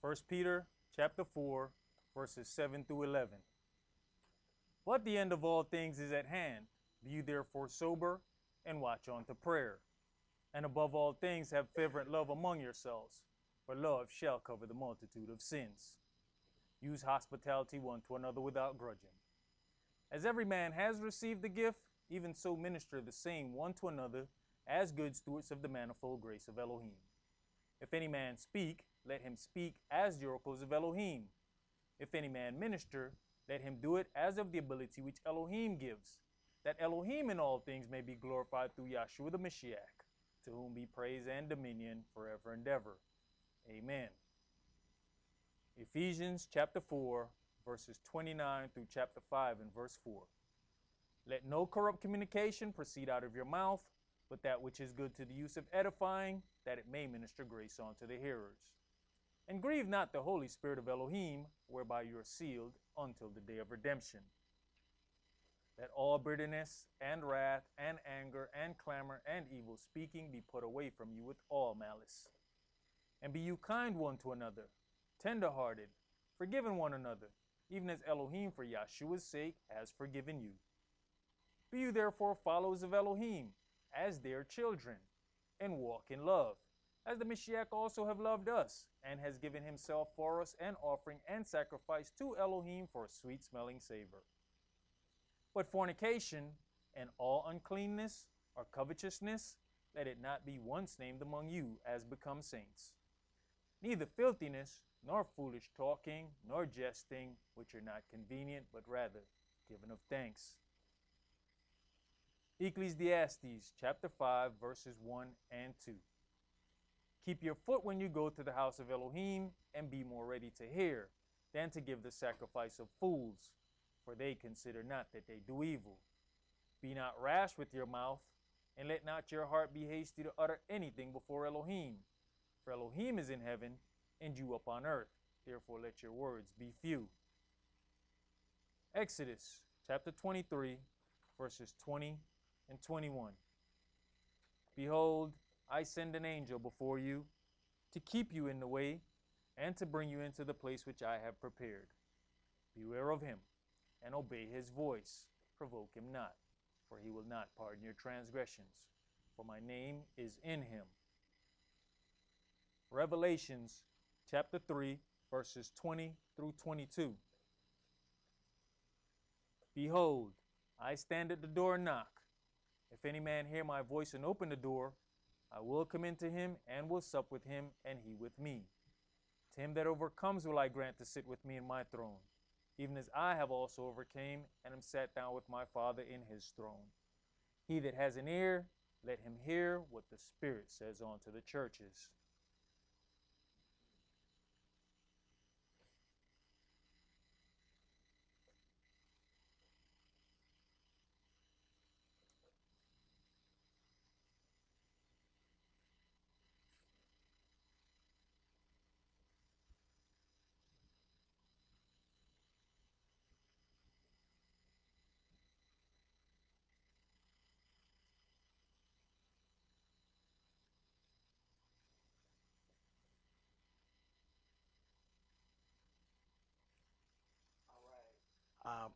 1 Peter chapter 4, verses 7 through 11. But the end of all things is at hand. Be you therefore sober, and watch unto prayer. And above all things have fervent love among yourselves, for love shall cover the multitude of sins. Use hospitality one to another without grudging. As every man has received the gift, even so minister the same one to another, as good stewards of the manifold grace of Elohim. If any man speak, let him speak as the oracles of Elohim. If any man minister, let him do it as of the ability which Elohim gives, that Elohim in all things may be glorified through Yahshua the Mashiach, to whom be praise and dominion forever and ever. Amen. Ephesians chapter 4, verses 29 through chapter 5 and verse 4. Let no corrupt communication proceed out of your mouth, but that which is good to the use of edifying, that it may minister grace unto the hearers. And grieve not the Holy Spirit of Elohim, whereby you are sealed until the day of redemption. Let all bitterness and wrath and anger and clamor and evil speaking be put away from you with all malice. And be you kind one to another, tender-hearted, forgiving one another, even as Elohim for Yahshua's sake has forgiven you. Be you therefore followers of Elohim, as their children, and walk in love, as the Mashiach also have loved us, and has given himself for us an offering and sacrifice to Elohim for a sweet-smelling savor. But fornication, and all uncleanness, or covetousness, let it not be once named among you as becomes saints. Neither filthiness, nor foolish talking, nor jesting, which are not convenient, but rather giving of thanks. Ecclesiastes chapter 5, verses 1 and 2. Keep your foot when you go to the house of Elohim, and be more ready to hear than to give the sacrifice of fools, for they consider not that they do evil. Be not rash with your mouth, and let not your heart be hasty to utter anything before Elohim. For Elohim is in heaven, and you upon earth. Therefore let your words be few. Exodus chapter 23, verses 20 and 21. Behold, I send an angel before you, to keep you in the way, and to bring you into the place which I have prepared. Beware of him, and obey his voice. Provoke him not, for he will not pardon your transgressions, for my name is in him. Revelations chapter 3, verses 20 through 22. Behold, I stand at the door and knock. If any man hear my voice and open the door, I will come into him and will sup with him, and he with me. To him that overcomes will I grant to sit with me in my throne, even as I have also overcame and am sat down with my Father in his throne. He that has an ear, let him hear what the Spirit says unto the churches.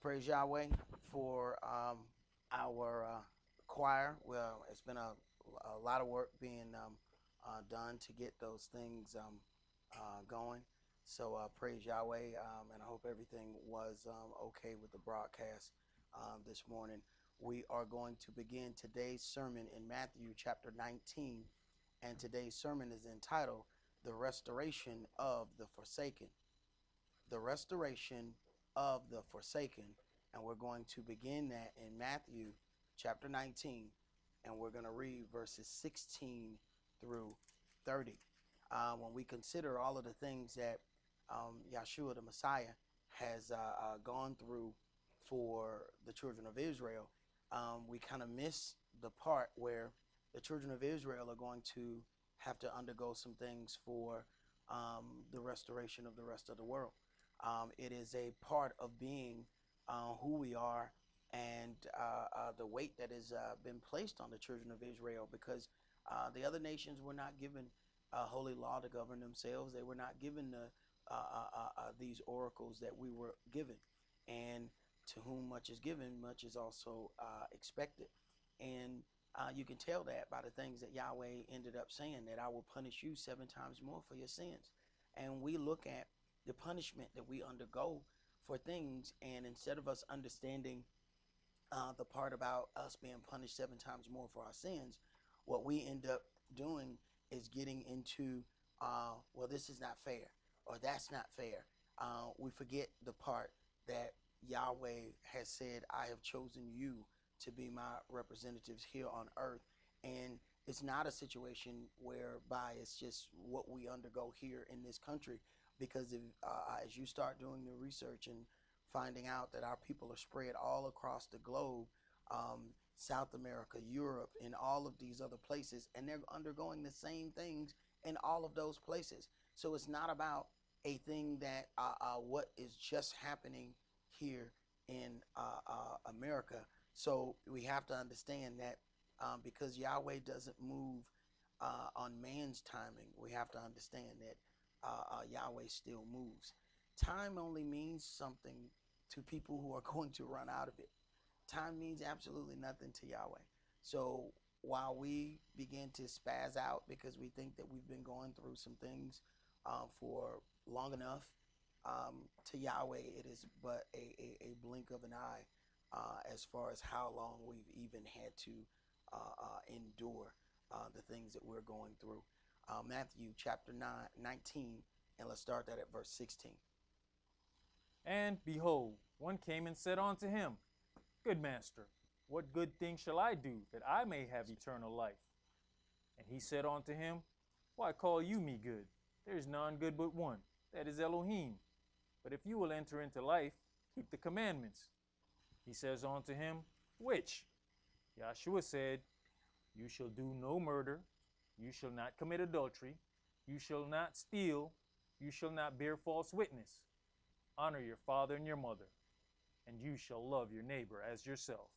Praise Yahweh for our choir. Well, it's been a lot of work being done to get those things going. So praise Yahweh, and I hope everything was okay with the broadcast this morning. We are going to begin today's sermon in Matthew chapter 19, and today's sermon is entitled The Restoration of the Forsaken. The Restoration of the Forsaken, and we're going to begin that in Matthew chapter 19, and we're going to read verses 16 through 30. When we consider all of the things that Yahshua the Messiah has gone through for the children of Israel, we kind of miss the part where the children of Israel are going to have to undergo some things for the restoration of the rest of the world. It is a part of being who we are, and the weight that has been placed on the children of Israel, because the other nations were not given a holy law to govern themselves. They were not given the these oracles that we were given. And to whom much is given, much is also expected. And you can tell that by the things that Yahweh ended up saying, that I will punish you 7 times more for your sins. And we look at the punishment that we undergo for things, and instead of us understanding the part about us being punished 7 times more for our sins, what we end up doing is getting into, well, this is not fair, or that's not fair. We forget the part that Yahweh has said, I have chosen you to be my representatives here on earth. And it's not a situation whereby it's just what we undergo here in this country. Because if, as you start doing the research and finding out that our people are spread all across the globe, South America, Europe, and all of these other places, and they're undergoing the same things in all of those places. So it's not about a thing that what is just happening here in America. So we have to understand that because Yahweh doesn't move on man's timing, we have to understand that Yahweh still moves. Time only means something to people who are going to run out of it. Time means absolutely nothing to Yahweh. So while we begin to spaz out because we think that we've been going through some things for long enough, to Yahweh it is but a blink of an eye as far as how long we've even had to endure the things that we're going through. Matthew chapter 19, and let's start that at verse 16. And behold, one came and said unto him, Good master, what good thing shall I do that I may have eternal life? And he said unto him, Why call you me good? There is none good but one, that is Elohim. But if you will enter into life, keep the commandments. He says unto him, Which? Yahshua said, You shall do no murder, you shall not commit adultery, you shall not steal, you shall not bear false witness. Honor your father and your mother, and you shall love your neighbor as yourself.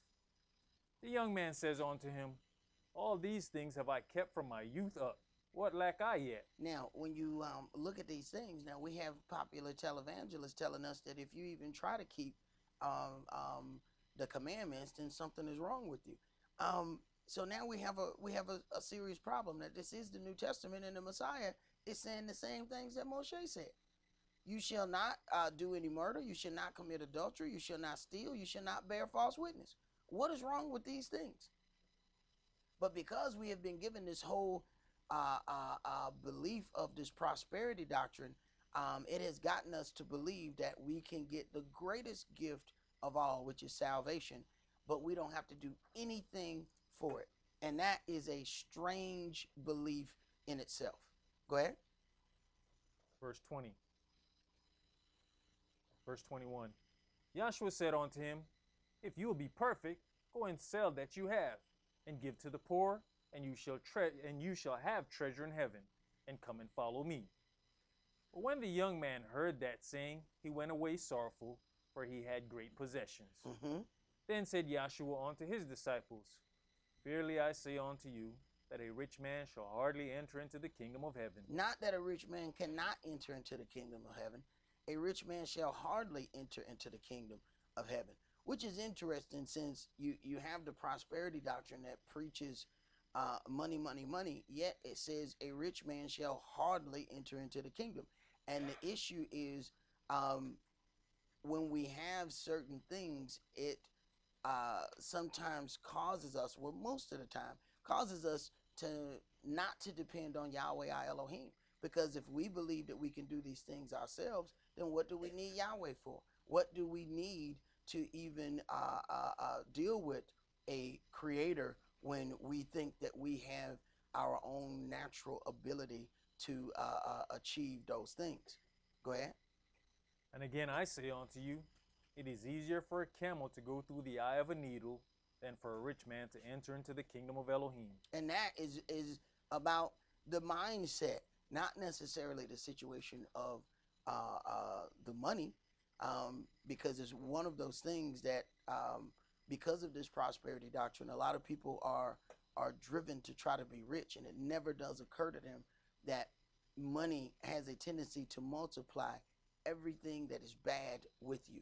The young man says unto him, All these things have I kept from my youth up. What lack I yet? Now, when you look at these things, now we have popular televangelists telling us that if you even try to keep the commandments, then something is wrong with you. So now we have a serious problem that this is the New Testament, and the Messiah is saying the same things that Moshe said. You shall not do any murder. You shall not commit adultery. You shall not steal. You shall not bear false witness. What is wrong with these things? But because we have been given this whole belief of this prosperity doctrine, it has gotten us to believe that we can get the greatest gift of all, which is salvation, but we don't have to do anything for it. And that is a strange belief in itself. Go ahead. Verse 20. Verse 21. Yahshua said unto him, If you will be perfect, go and sell that you have, and give to the poor, and you shall have treasure in heaven, and come and follow me. But when the young man heard that saying, he went away sorrowful, for he had great possessions. Then said Yahshua unto his disciples, Verily I say unto you, that a rich man shall hardly enter into the kingdom of heaven. Not that a rich man cannot enter into the kingdom of heaven. A rich man shall hardly enter into the kingdom of heaven, which is interesting, since you have the prosperity doctrine that preaches money, money, money, yet it says a rich man shall hardly enter into the kingdom. And the issue is when we have certain things, it sometimes causes us, well, most of the time, causes us to not to depend on Yahweh our Elohim. Because if we believe that we can do these things ourselves, then what do we need Yahweh for? What do we need to even deal with a creator when we think that we have our own natural ability to achieve those things? Go ahead. And again I say unto you, it is easier for a camel to go through the eye of a needle than for a rich man to enter into the kingdom of Elohim. And that is about the mindset, not necessarily the situation of the money, because it's one of those things that because of this prosperity doctrine, a lot of people are driven to try to be rich, and it never does occur to them that money has a tendency to multiply everything that is bad with you.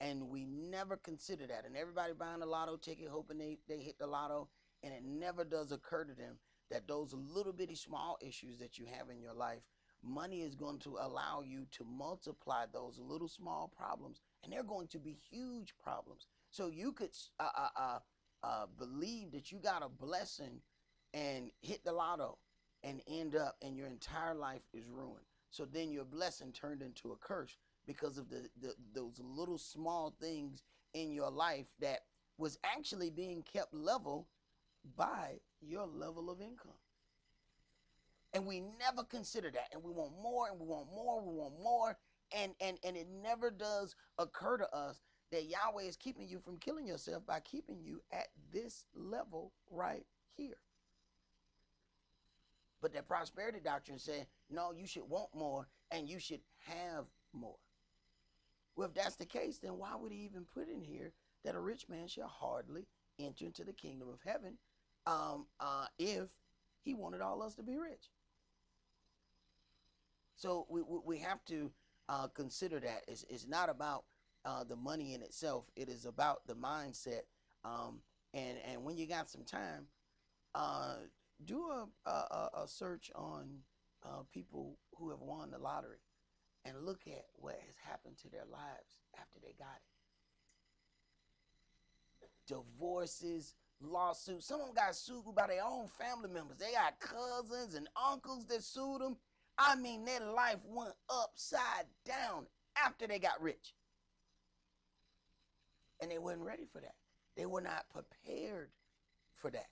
And we never consider that. And everybody buying a lotto ticket hoping they hit the lotto, and it never does occur to them that those little bitty small issues that you have in your life, money is going to allow you to multiply those little small problems, and they're going to be huge problems. So you could believe that you got a blessing and hit the lotto and end up and your entire life is ruined. So then your blessing turned into a curse because of those little small things in your life that was actually being kept level by your level of income. And we never consider that, and we want more and we want more, we want more, and it never does occur to us that Yahweh is keeping you from killing yourself by keeping you at this level right here. But that prosperity doctrine said, no, you should want more and you should have more. Well, if that's the case, then why would he even put in here that a rich man shall hardly enter into the kingdom of heaven if he wanted all us to be rich? So we have to consider that. It's not about the money in itself. It is about the mindset. And when you got some time, do a search on people who have won the lottery and look at what has happened to their lives after they got it. Divorces, lawsuits. Some of them got sued by their own family members. They got cousins and uncles that sued them. I mean, their life went upside down after they got rich. And they weren't ready for that. They were not prepared for that.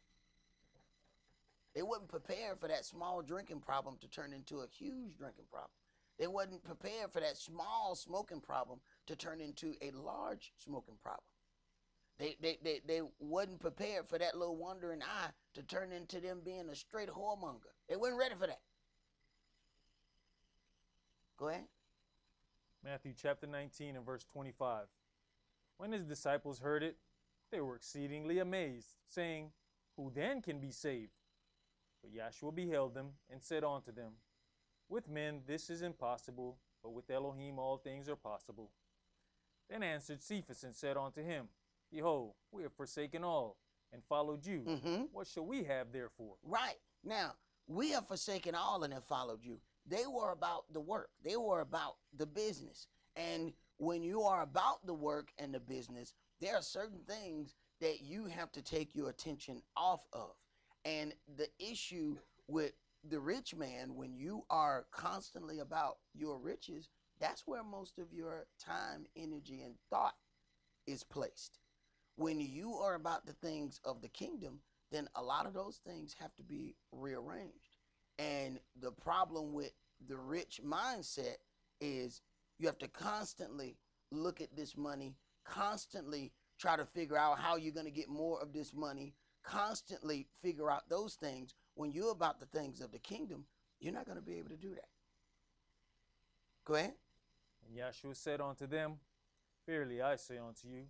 They wasn't prepared for that small drinking problem to turn into a huge drinking problem. They wasn't prepared for that small smoking problem to turn into a large smoking problem. They wasn't prepared for that little wandering eye to turn into them being a straight whoremonger. They weren't ready for that. Go ahead. Matthew chapter 19 and verse 25. When his disciples heard it, they were exceedingly amazed, saying, who then can be saved? But Yahshua beheld them and said unto them, with men this is impossible, but with Elohim all things are possible. Then answered Cephas and said unto him, behold, we have forsaken all and followed you. What shall we have therefore? Right. Now, we have forsaken all and have followed you. They were about the work. They were about the business. And when you are about the work and the business, there are certain things that you have to take your attention off of. And the issue with the rich man, when you are constantly about your riches, that's where most of your time, energy, and thought is placed. When you are about the things of the kingdom, then a lot of those things have to be rearranged. And the problem with the rich mindset is you have to constantly look at this money, constantly try to figure out how you're going to get more of this money, constantly figure out those things. When you're about the things of the kingdom, you're not going to be able to do that. Go ahead. And Yahshua said unto them, verily I say unto you,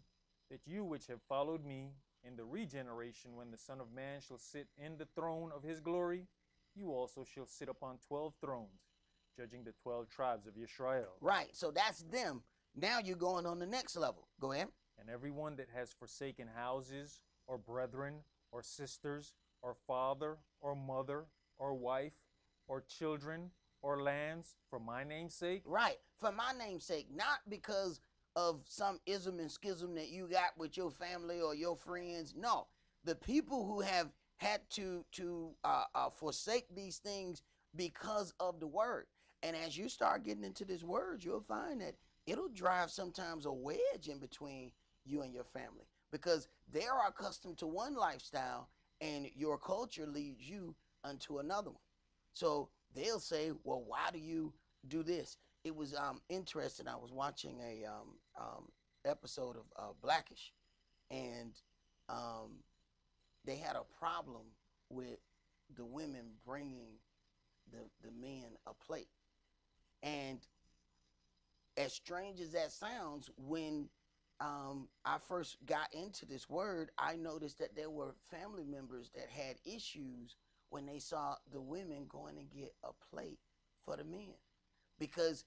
that you which have followed me in the regeneration, when the Son of Man shall sit in the throne of his glory, you also shall sit upon 12 thrones, judging the 12 tribes of Israel. Right, so that's them. Now you're going on the next level. Go ahead. And everyone that has forsaken houses, or brethren, or sisters, or father, or mother, or wife, or children, or lands, for my name's sake. Right, for my name's sake, not because of some ism and schism that you got with your family or your friends. No, the people who have had to forsake these things because of the word. And as you start getting into this word, you'll find that it'll drive sometimes a wedge in between you and your family, because they are accustomed to one lifestyle and your culture leads you unto another one. So they'll say, well, why do you do this? It was interesting. I was watching a episode of Blackish, and they had a problem with the women bringing the men a plate. And as strange as that sounds, when I first got into this word, I noticed that there were family members that had issues when they saw the women going to get a plate for the men, because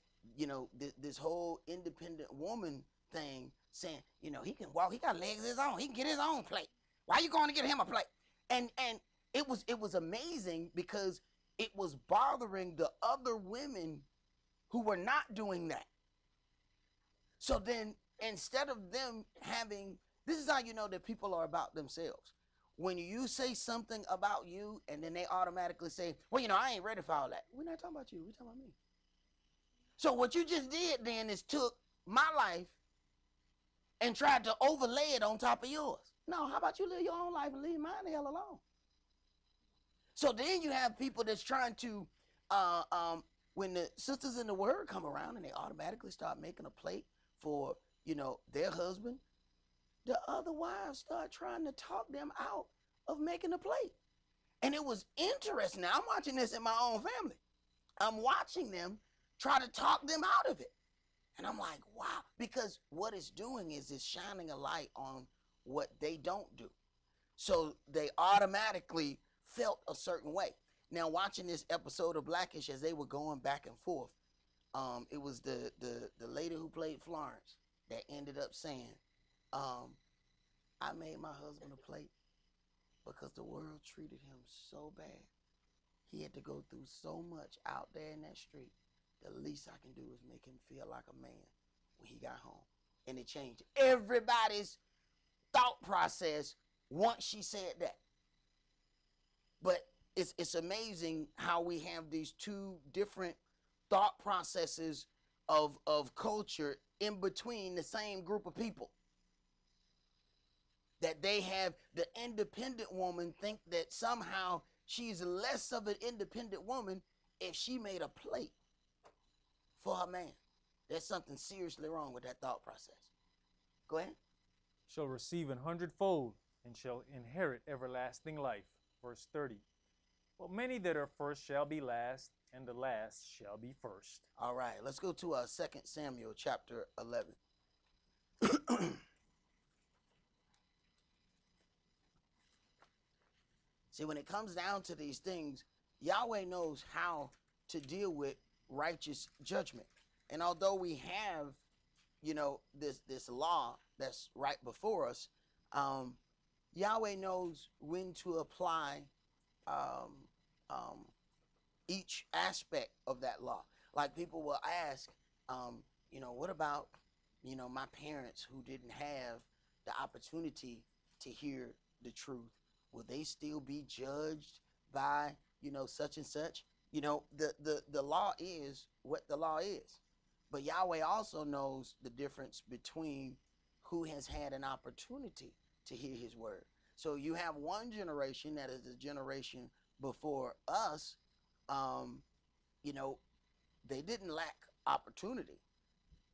this whole independent woman thing, saying he can walk, he got legs of his own, he can get his own plate. Why you going to get him a plate? And it was amazing because it was bothering the other women who were not doing that. So then, instead of them having, this is how you know that people are about themselves. When you say something about you and then they automatically say, well, I ain't ready for all that. We're not talking about you, we're talking about me. So what you just did then is took my life and tried to overlay it on top of yours. No, how about you live your own life and leave mine the hell alone? So then you have people that's trying to, when the sisters in the word come around and they automatically start making a plate for, their husband, the other wives start trying to talk them out of making a plate. And it was interesting. Now, I'm watching this in my own family. I'm watching them try to talk them out of it. And I'm like, wow, because what it's doing is it's shining a light on what they don't do. So they automatically felt a certain way. Now, watching this episode of Blackish, as they were going back and forth, it was the lady who played Florence that ended up saying, I made my husband a plate because the world treated him so bad. He had to go through so much out there in that street. The least I can do is make him feel like a man when he got home. And it changed everybody's thought process once she said that. But it's amazing how we have these two different thought processes of culture in between the same group of people. That they have the independent woman think that somehow she's less of an independent woman if she made a plate for her man. There's something seriously wrong with that thought process. Go ahead. Shall receive 100-fold and shall inherit everlasting life. Verse 30. But many that are first shall be last, and the last shall be first. All right, let's go to 2 Samuel chapter 11. See, when it comes down to these things, Yahweh knows how to deal with righteous judgment. And although we have, this law that's right before us, Yahweh knows when to apply each aspect of that law. Like people will ask, what about, my parents who didn't have the opportunity to hear the truth? Will they still be judged by, such and such? The law is what the law is. But Yahweh also knows the difference between who has had an opportunity to hear his word. So you have one generation that is the generation before us, they didn't lack opportunity.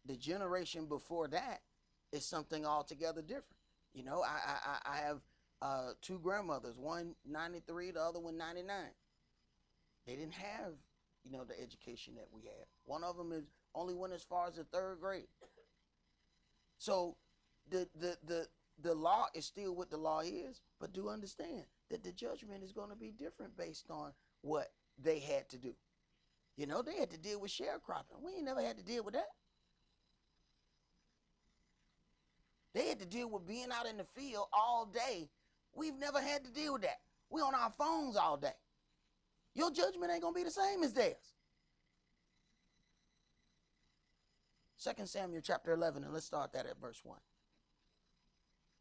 The generation before that is something altogether different. I have two grandmothers, one 93, the other one 99. They didn't have, the education that we have. One of them is only went as far as the 3rd grade. So the law is still what the law is, but do understand that the judgment is going to be different based on what they had to do. They had to deal with sharecropping. We ain't never had to deal with that. They had to deal with being out in the field all day. We've never had to deal with that. We on our phones all day. Your judgment ain't going to be the same as theirs. 2 Samuel chapter 11, and let's start that at verse 1.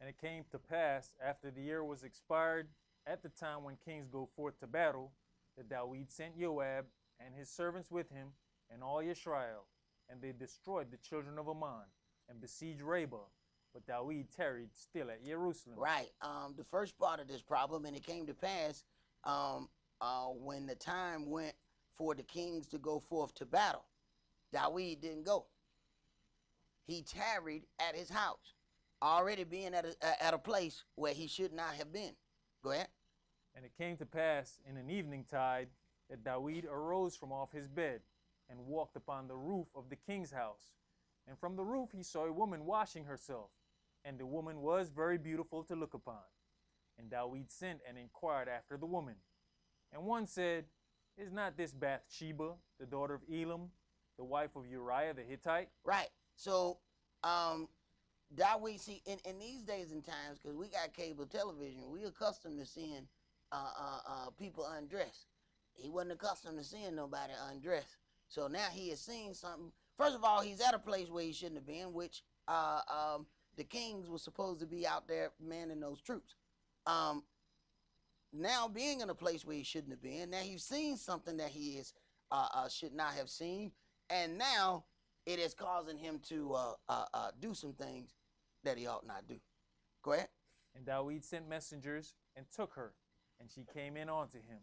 And it came to pass, after the year was expired, at the time when kings go forth to battle, that David sent Joab and his servants with him, and all Israel, and they destroyed the children of Ammon, and besieged Rabbah. But David tarried still at Jerusalem. Right. The first part of this problem, and it came to pass when the time went for the kings to go forth to battle, David didn't go. He tarried at his house, already being at a place where he should not have been. Go ahead. And it came to pass in an eventide that David arose from off his bed and walked upon the roof of the king's house. And from the roof he saw a woman washing herself, and the woman was very beautiful to look upon. And David sent and inquired after the woman. And one said, Is not this Bathsheba, the daughter of Elam, the wife of Uriah the Hittite? Right. So, Dawid, see, in these days and times, because we got cable television, we accustomed to seeing people undressed. He wasn't accustomed to seeing nobody undressed. So now he is seeing something. First of all, he's at a place where he shouldn't have been, which the kings were supposed to be out there manning those troops. Now being in a place where he shouldn't have been, now he's seen something that he is should not have seen, and now it is causing him to do some things that he ought not do. Go ahead. And Dawid sent messengers and took her, and she came in unto him.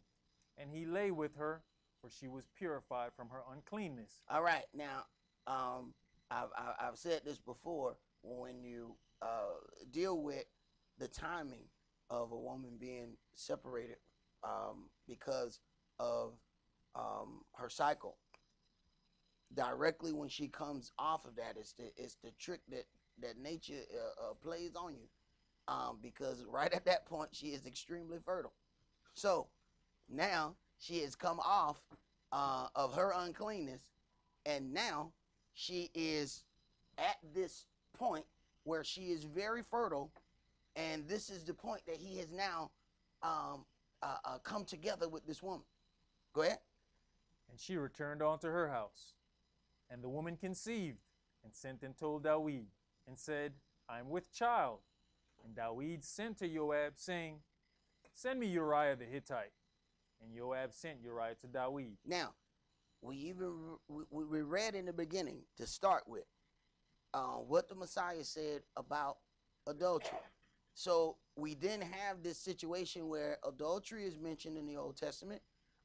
And he lay with her, for she was purified from her uncleanness. All right. Now, I've said this before. When you deal with the timing of a woman being separated because of her cycle, directly when she comes off of that, it's the trick that nature plays on you, because right at that point she is extremely fertile. So now she has come off of her uncleanness, and now she is at this point where she is very fertile, and this is the point that he has now come together with this woman. Go ahead. And she returned unto her house. And the woman conceived, and sent and told Dawid, and said, I am with child. And Dawid sent to Joab, saying, Send me Uriah the Hittite. And Joab sent Uriah to Dawid. Now, we read in the beginning to start with what the Messiah said about adultery. So we then have this situation where adultery is mentioned in the Old Testament,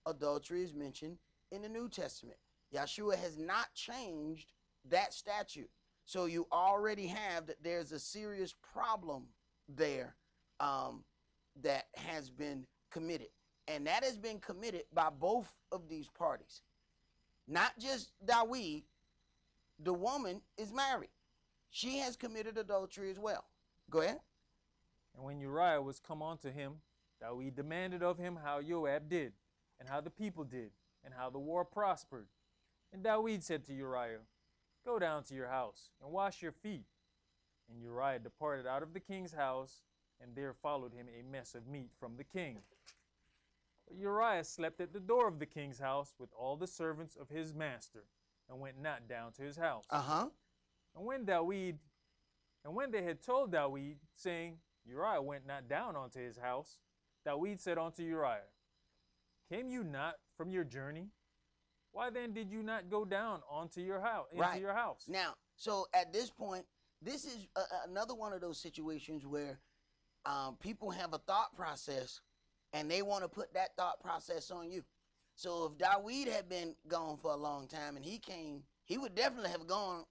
adultery is mentioned in the New Testament. Yeshua has not changed that statute. So you already have that there's a serious problem there that has been committed. And that has been committed by both of these parties. Not just Dawid, the woman is married. She has committed adultery as well. Go ahead. And when Uriah was come unto him, Dawid demanded of him how Joab did, and how the people did, and how the war prospered. And Dawid said to Uriah, Go down to your house, and wash your feet. And Uriah departed out of the king's house, and there followed him a mess of meat from the king. But Uriah slept at the door of the king's house with all the servants of his master, and went not down to his house. And when they had told Dawid, saying, Uriah went not down unto his house, Dawid said unto Uriah, Came you not from your journey? Why then did you not go down onto your house, into your house? Now, so at this point, this is another one of those situations where people have a thought process, and they want to put that thought process on you. So if Dawid had been gone for a long time and he came, he would definitely have gone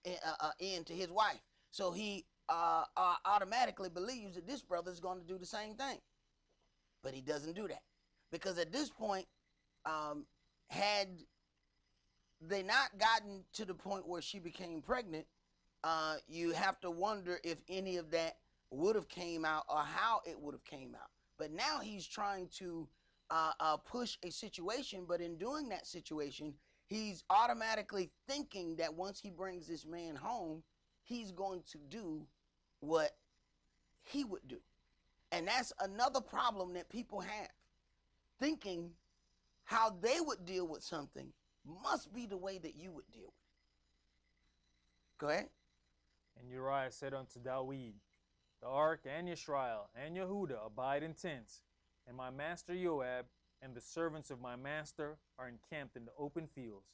in to his wife. So he automatically believes that this brother is going to do the same thing. But he doesn't do that. Because at this point, had they not gotten to the point where she became pregnant, you have to wonder if any of that would have came out or how it would have came out. But now he's trying to push a situation, but in doing that situation, he's automatically thinking that once he brings this man home, he's going to do what he would do. And that's another problem that people have. Thinking how they would deal with something must be the way that you would deal with it. Go ahead. And Uriah said unto Dawid, The ark and Yisrael and Yehuda abide in tents, and my master Joab and the servants of my master are encamped in the open fields.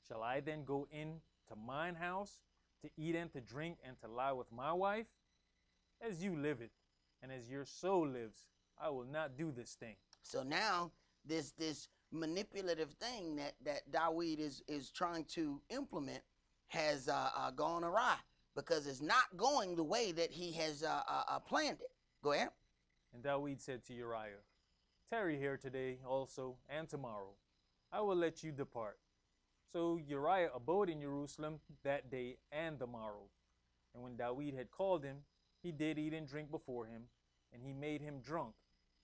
Shall I then go in to mine house to eat and to drink and to lie with my wife? As you live it, and as your soul lives, I will not do this thing. So now this manipulative thing that Dawid is trying to implement has gone awry, because it's not going the way that he has planned it. Go ahead. And Dawid said to Uriah, Tarry here today also and tomorrow. I will let you depart. So Uriah abode in Jerusalem that day and the morrow. And when Dawid had called him, he did eat and drink before him, and he made him drunk.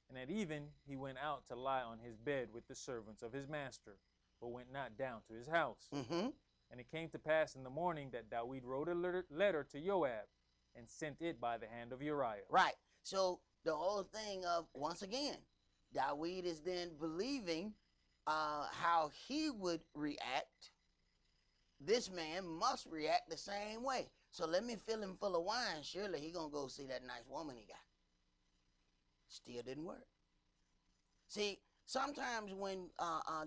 And at even he went out to lie on his bed with the servants of his master, but went not down to his house. Mm-hmm. And it came to pass in the morning that David wrote a letter to Joab and sent it by the hand of Uriah. Right. So the whole thing of, once again, David is then believing how he would react. This man must react the same way. So let me fill him full of wine. Surely he gonna go see that nice woman he got. Still didn't work. See, sometimes when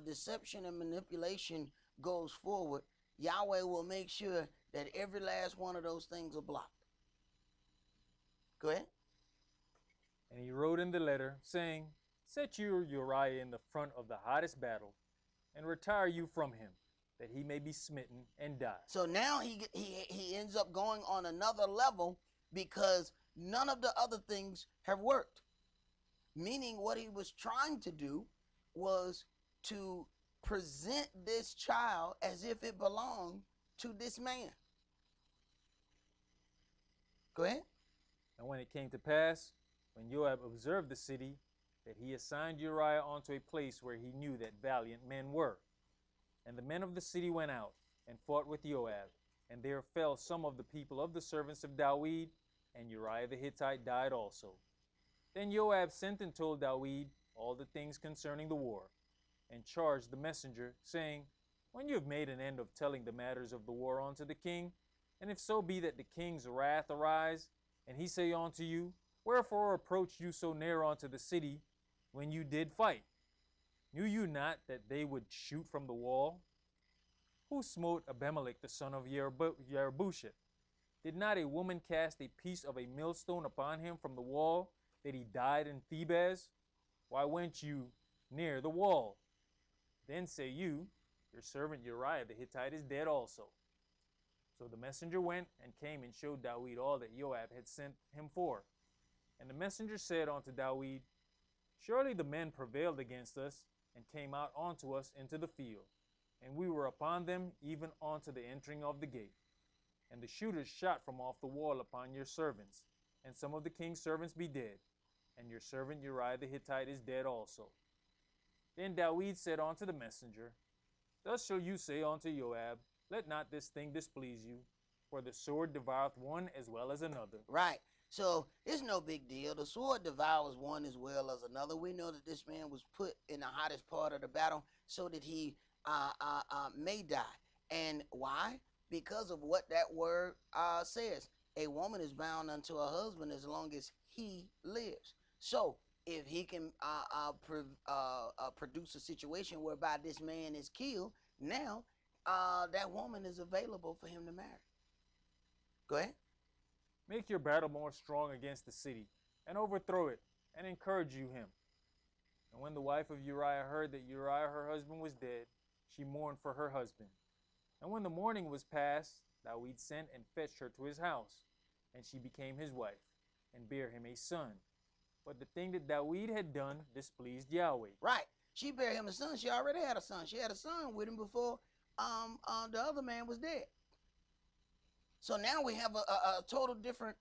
deception and manipulation goes forward, Yahweh will make sure that every last one of those things are blocked. Go ahead. And he wrote in the letter, saying, Set you Uriah in the front of the hottest battle, and retire you from him, that he may be smitten and die. So now he ends up going on another level because none of the other things have worked. Meaning what he was trying to do was to present this child as if it belonged to this man. Go ahead. And when it came to pass, when Joab observed the city, that he assigned Uriah unto a place where he knew that valiant men were. And the men of the city went out and fought with Joab, and there fell some of the people of the servants of David, and Uriah the Hittite died also. Then Joab sent and told David all the things concerning the war, and charged the messenger, saying, When you have made an end of telling the matters of the war unto the king, and if so be that the king's wrath arise, and he say unto you, Wherefore approached you so near unto the city when you did fight? Knew you not that they would shoot from the wall? Who smote Abimelech the son of Jerubbesheth? Did not a woman cast a piece of a millstone upon him from the wall, that he died in Thebez? Why went you near the wall? Then say you, Your servant Uriah the Hittite is dead also. So the messenger went and came and showed David all that Joab had sent him for. And the messenger said unto David, Surely the men prevailed against us, and came out unto us into the field, and we were upon them even unto the entering of the gate. And the shooters shot from off the wall upon your servants, and some of the king's servants be dead, and your servant Uriah the Hittite is dead also. Then David said unto the messenger, Thus shall you say unto Joab, Let not this thing displease you, for the sword devoureth one as well as another. Right. So it's no big deal. The sword devours one as well as another. We know that this man was put in the hottest part of the battle so that he may die. And why? Because of what that word says. A woman is bound unto her husband as long as he lives. So if he can produce a situation whereby this man is killed, now that woman is available for him to marry. Go ahead. Make your battle more strong against the city, and overthrow it, and encourage you him. And when the wife of Uriah heard that Uriah her husband was dead, she mourned for her husband. And when the mourning was past, David sent and fetched her to his house, and she became his wife, and bare him a son. But the thing that David had done displeased Yahweh. Right. She bare him a son. She already had a son. She had a son with him before the other man was dead. So now we have a total different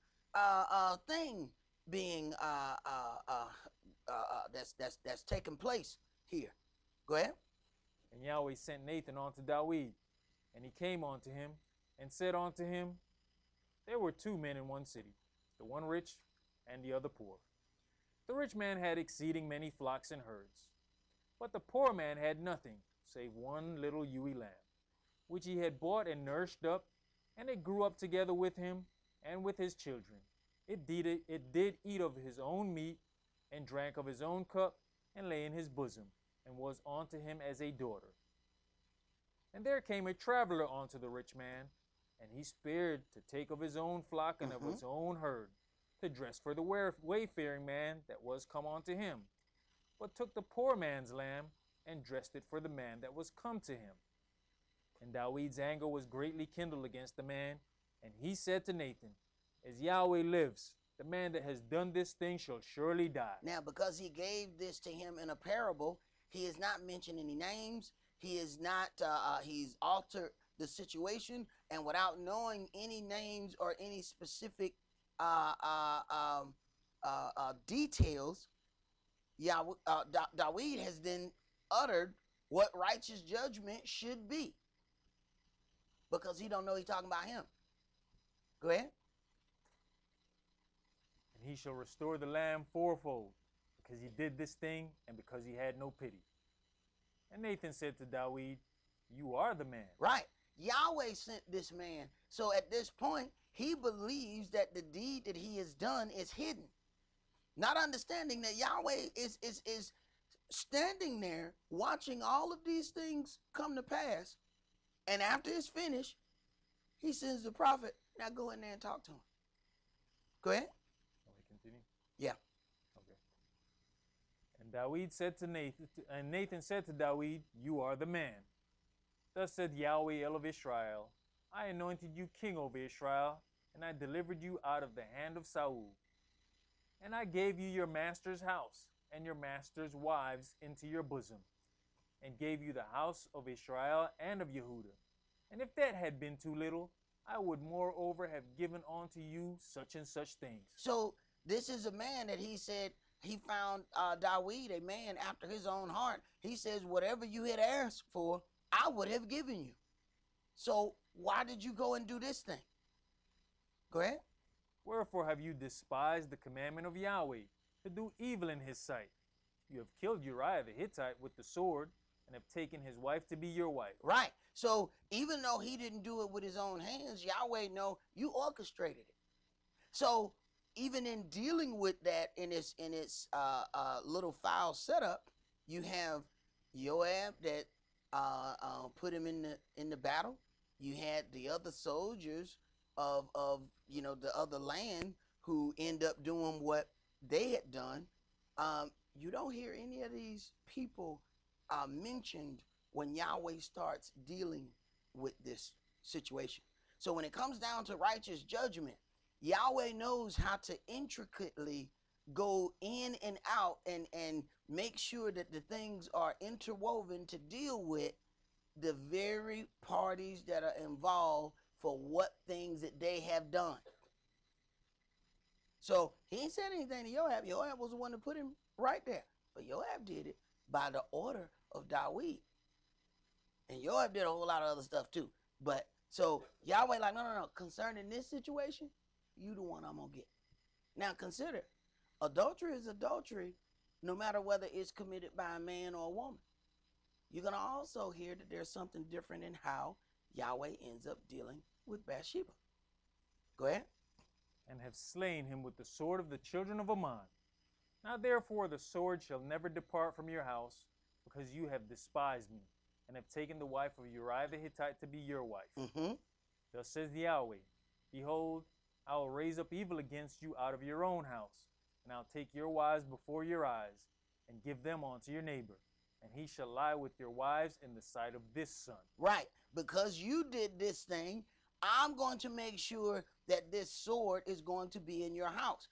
thing being that's taking place here. Go ahead. And Yahweh sent Nathan unto David, and he came unto him, and said unto him, There were two men in one city, the one rich, and the other poor. The rich man had exceeding many flocks and herds, but the poor man had nothing, save one little ewe lamb, which he had bought and nourished up, and it grew up together with him and with his children. It did eat of his own meat, and drank of his own cup, and lay in his bosom, and was unto him as a daughter. And there came a traveler unto the rich man, and he spared to take of his own flock and of his own herd, to dress for the wayfaring man that was come unto him, but took the poor man's lamb, and dressed it for the man that was come to him. And David's anger was greatly kindled against the man, and he said to Nathan, As Yahweh lives, the man that has done this thing shall surely die. Now, because he gave this to him in a parable, he has not mentioned any names. He is not, he's altered the situation, and without knowing any names or any specific details, Dawid has then uttered what righteous judgment should be, because he don't know he's talking about him. Go ahead. And he shall restore the lamb fourfold, because he did this thing and because he had no pity. And Nathan said to Dawid, you are the man. Right. Yahweh sent this man. So at this point, he believes that the deed that he has done is hidden. Not understanding that Yahweh is standing there watching all of these things come to pass. And after it's finished, he sends the prophet, now go in there and talk to him. Go ahead. Continue? Yeah. Okay. And Nathan said to Dawid, you are the man. Thus said Yahweh El of Israel, I anointed you king over Israel, and I delivered you out of the hand of Saul. And I gave you your master's house and your master's wives into your bosom, and gave you the house of Israel and of Yehudah. And if that had been too little, I would moreover have given unto you such and such things. So this is a man that he said he found Dawid, a man after his own heart. He says, whatever you had asked for, I would have given you. So why did you go and do this thing? Go ahead. Wherefore have you despised the commandment of Yahweh, to do evil in his sight? You have killed Uriah the Hittite with the sword, and have taken his wife to be your wife. Right. So even though he didn't do it with his own hands, Yahweh know you orchestrated it. So even in dealing with that in its little foul setup, you have Joab that put him in the battle. You had the other soldiers of the other land who end up doing what they had done. You don't hear any of these people mentioned when Yahweh starts dealing with this situation. So when it comes down to righteous judgment, Yahweh knows how to intricately go in and out and make sure that the things are interwoven to deal with the very parties that are involved for what things that they have done. So he ain't said anything to Joab. Joab was the one to put him right there. But Joab did it by the order of Dawid. And Joab did a whole lot of other stuff too. But so Yahweh like, no. Concerning this situation, you the one I'm going to get. Now consider, adultery is adultery no matter whether it's committed by a man or a woman. You're going to also hear that there's something different in how Yahweh ends up dealing with Bathsheba. Go ahead. And have slain him with the sword of the children of Ammon. Now therefore the sword shall never depart from your house, because you have despised me, and have taken the wife of Uriah the Hittite to be your wife. Thus says Yahweh, behold, I will raise up evil against you out of your own house, and I'll take your wives before your eyes, and give them unto your neighbor, and he shall lie with your wives in the sight of this son. Right, because you did this thing, I'm going to make sure that this sword is going to be in your house.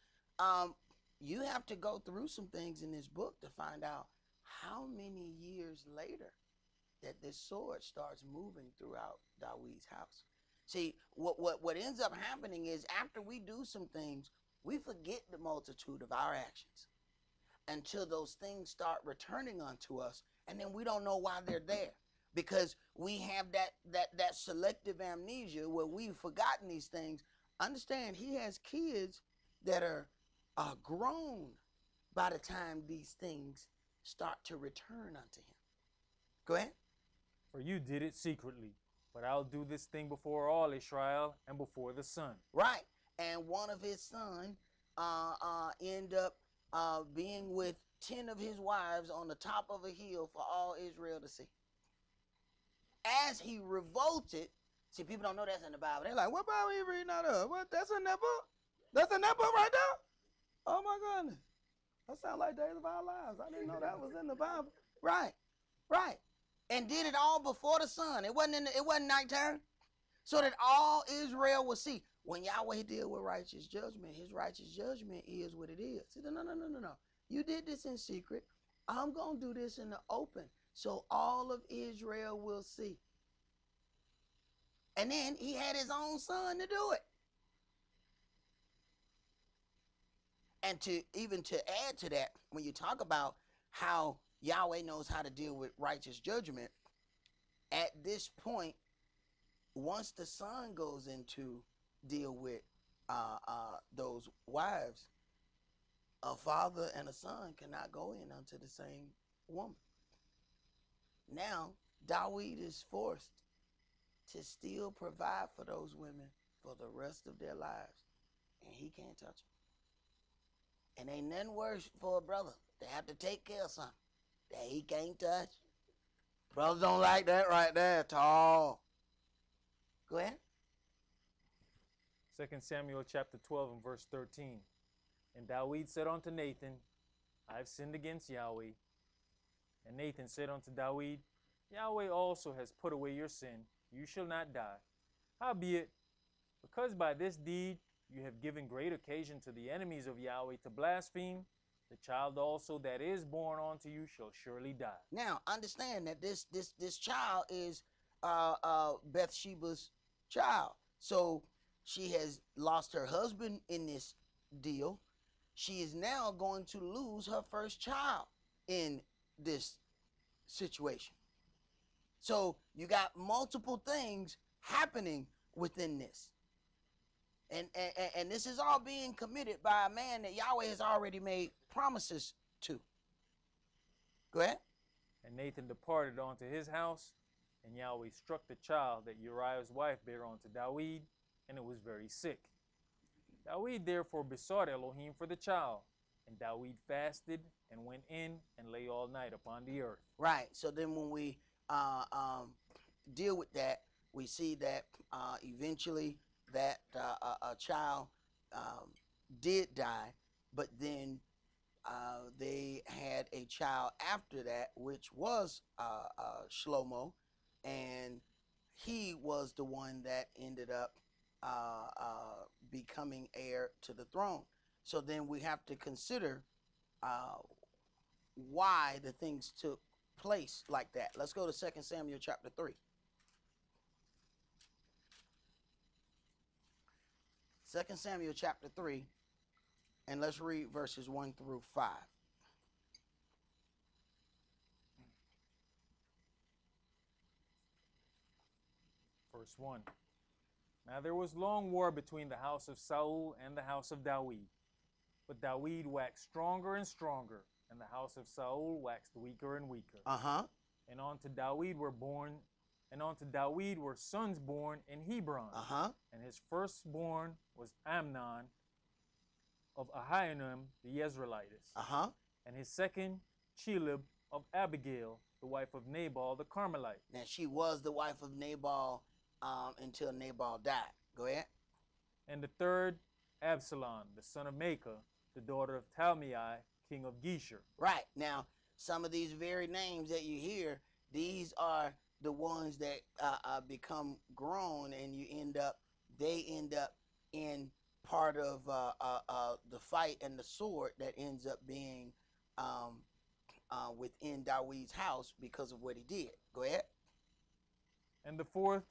You have to go through some things in this book to find out how many years later that this sword starts moving throughout Dawid's house. See, what ends up happening is after we do some things, we forget the multitude of our actions until those things start returning unto us, and then we don't know why they're there. Because we have that selective amnesia where we've forgotten these things. Understand, he has kids that are grown by the time these things start to return unto him. Go ahead. For you did it secretly, but I'll do this thing before all Israel and before the sun. Right. And one of his sons end up being with 10 of his wives on the top of a hill for all Israel to see. As he revolted, see, people don't know that's in the Bible. They're like, what Bible are you reading out of? What? That's in that book? That's in that book right there? Oh my goodness. That sounds like Days of Our Lives. I didn't know that was in the Bible. Right. And did it all before the sun. It wasn't nighttime. So that all Israel would see. When Yahweh deal with righteous judgment, his righteous judgment is what it is. See, no. You did this in secret. I'm going to do this in the open, so all of Israel will see. And then he had his own son to do it. And to add to that, when you talk about how Yahweh knows how to deal with righteous judgment, at this point, once the son goes into deal with those wives, a father and a son cannot go in unto the same woman. Now, Dawid is forced to still provide for those women for the rest of their lives, and he can't touch them. And ain't nothing worse for a brother to have to take care of something that he can't touch. Brothers don't like that right there at all. Go ahead. 2 Samuel chapter 12 and verse 13. And Dawid said unto Nathan, I have sinned against Yahweh. And Nathan said unto Dawid, Yahweh also has put away your sin. You shall not die. Howbeit, because by this deed you have given great occasion to the enemies of Yahweh to blaspheme, the child also that is born unto you shall surely die. Now, understand that this child is Bathsheba's child. So she has lost her husband in this deal. She is now going to lose her first child in this situation. So you got multiple things happening within this. And this is all being committed by a man that Yahweh has already made promises to. Go ahead. And Nathan departed unto his house, and Yahweh struck the child that Uriah's wife bare unto Dawid, and it was very sick. Dawid therefore besought Elohim for the child, and Dawid fasted and went in and lay all night upon the earth. Right. So then when we deal with that, we see that eventually that a child did die, but then they had a child after that, which was Shlomo, and he was the one that ended up becoming heir to the throne. So then we have to consider why the things took place like that. Let's go to 2 Samuel chapter 3. 2 Samuel chapter 3, and let's read verses 1 through 5. Verse 1. Now there was long war between the house of Saul and the house of Dawid. But Dawid waxed stronger and stronger, and the house of Saul waxed weaker and weaker. And unto Dawid were sons born in Hebron. And his firstborn was Amnon of Ahinoam the Israelitess. And his second, Chelub of Abigail, the wife of Nabal the Carmelite. Now she was the wife of Nabal until Nabal died. Go ahead. And the third, Absalom, the son of Maacah, the daughter of Talmai, king of Geshur. Right. Now, some of these very names that you hear, these are the ones that become grown, and they end up in part of the fight and the sword that ends up being within Dawid's house because of what he did. Go ahead. And the fourth,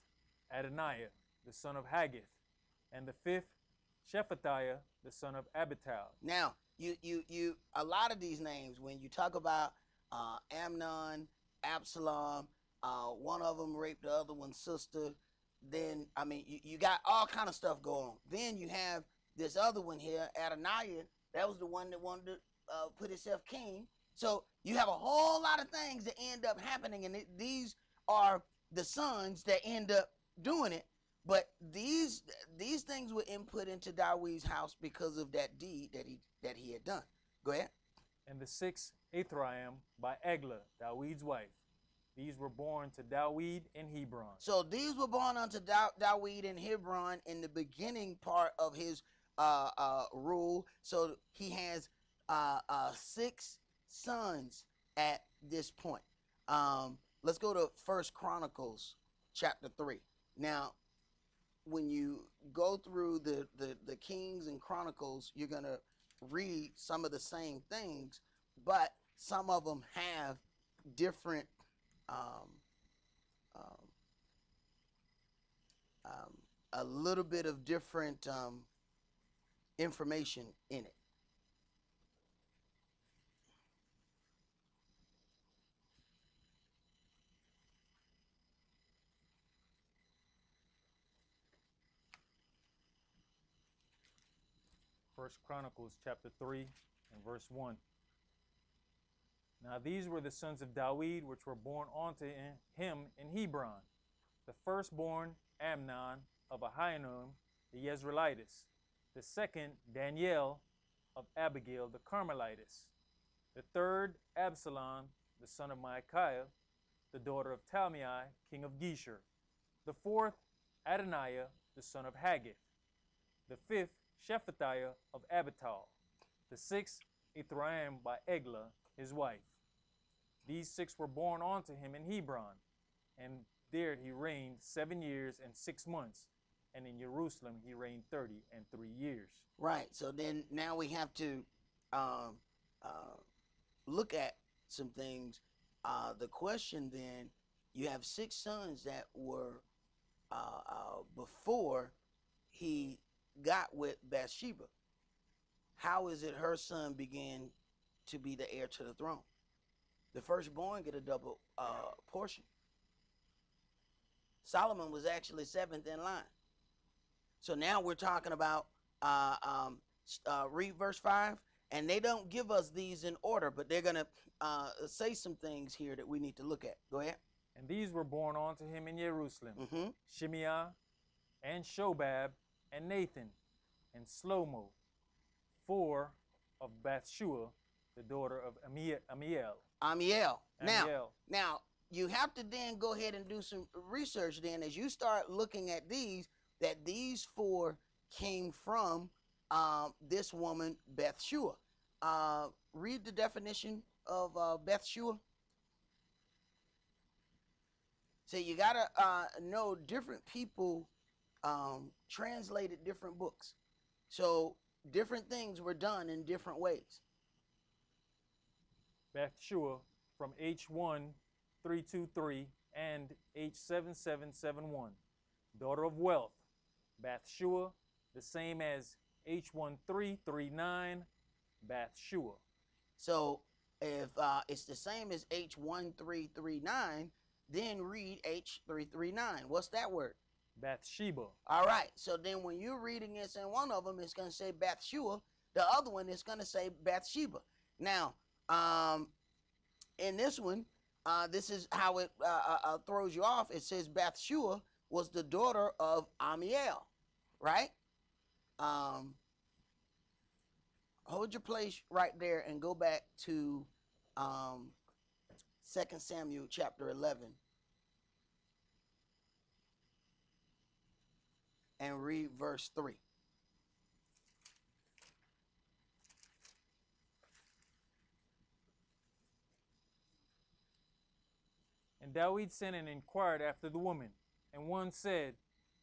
Adoniah, the son of Haggith. And the fifth, Shephatiah, the son of Abital. Now, you a lot of these names, when you talk about Amnon, Absalom, one of them raped the other one's sister, then, I mean, you got all kind of stuff going on. Then you have this other one here, Adoniah, that was the one that wanted to put himself king. So you have a whole lot of things that end up happening, and these are the sons that end up doing it. But these things were input into Dawid's house because of that deed that he had done. Go ahead. And the sixth, Ephraim, by Eglah, Dawid's wife. These were born to Dawid in Hebron. So these were born unto Dawid in Hebron in the beginning part of his rule. So he has 6 sons at this point. Let's go to 1 Chronicles chapter 3. Now, when you go through the Kings and Chronicles, you're going to read some of the same things, but some of them have different a little bit of different information in it. First Chronicles chapter 3 and verse 1. Now these were the sons of David, which were born unto him in Hebron. The firstborn, Amnon, of Ahinoam, the Israelitess. The second, Daniel, of Abigail, the Carmelitess. The third, Absalom, the son of Maacah, the daughter of Talmai, king of Geshur. The fourth, Adoniah, the son of Haggith. The fifth, Shephatiah of Abital. The sixth, Ithraim by Eglah, his wife. These six were born unto him in Hebron, and there he reigned 7 years and 6 months, and in Jerusalem he reigned 30 and 3 years. Right. So then now we have to look at some things. The question then, you have 6 sons that were before he got with Bathsheba. How is it her son began to be the heir to the throne? The firstborn get a double portion. Solomon was actually 7th in line. So now we're talking about, read verse 5, and they don't give us these in order, but they're going to say some things here that we need to look at. Go ahead. And these were born unto him in Jerusalem, Mm-hmm. Shimeah, and Shobab, and Nathan, and Shlomo, 4 of Bathshua, the daughter of Amiel. Now, you have to then go ahead and do some research then as you start looking at these, that these 4 came from this woman, Bathshua. Read the definition of Bathshua. So you got to know different people translated different books. So different things were done in different ways. Bathshua from H1323 and H7771, daughter of wealth. Bathshua, the same as H1339, Bathshua. So if it's the same as H1339, then read H339. What's that word? Bathsheba. All right. So then when you're reading this in one of them, it's going to say Bathshua. The other one is going to say Bathsheba. Now, in this one, this is how it throws you off. It says Bathshua was the daughter of Amiel, right? Hold your place right there and go back to 2 Samuel chapter 11 and read verse 3. And David sent and inquired after the woman. And one said,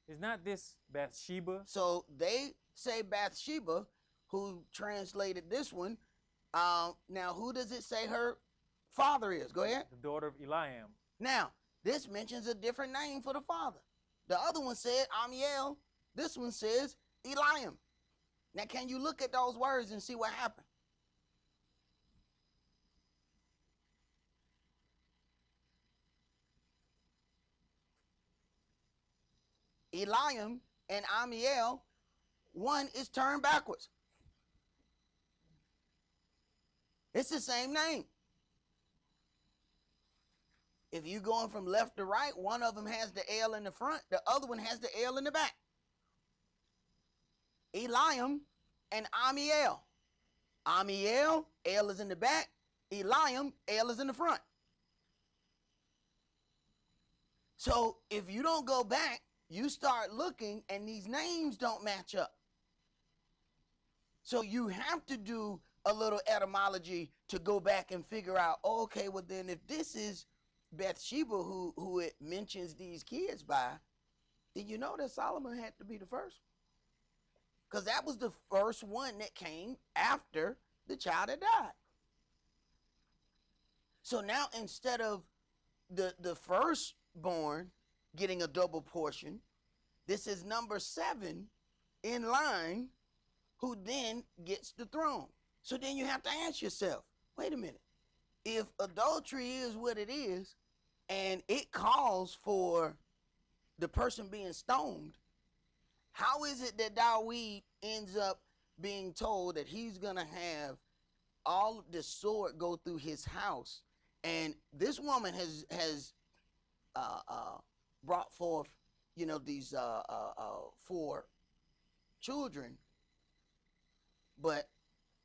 is not this Bathsheba? So they say Bathsheba, who translated this one. Now, who does it say her father is? Go ahead. The daughter of Eliam. Now, this mentions a different name for the father. The other one said Amiel. This one says Eliam. Now, can you look at those words and see what happened? Eliam and Amiel, one is turned backwards. It's the same name. If you're going from left to right, one of them has the L in the front, the other one has the L in the back. Eliam and Amiel. Amiel, L is in the back. Eliam, L is in the front. So if you don't go back, you start looking and these names don't match up. So you have to do a little etymology to go back and figure out, oh, okay, well then if this is Bathsheba who it mentions these kids by, did you know that Solomon had to be the first? Because that was the first one that came after the child had died. So now instead of the firstborn getting a double portion, this is number 7 in line who then gets the throne. So then you have to ask yourself, wait a minute, if adultery is what it is and it calls for the person being stoned, how is it that David ends up being told that he's going to have all of this sword go through his house. And this woman has brought forth, these 4 children, but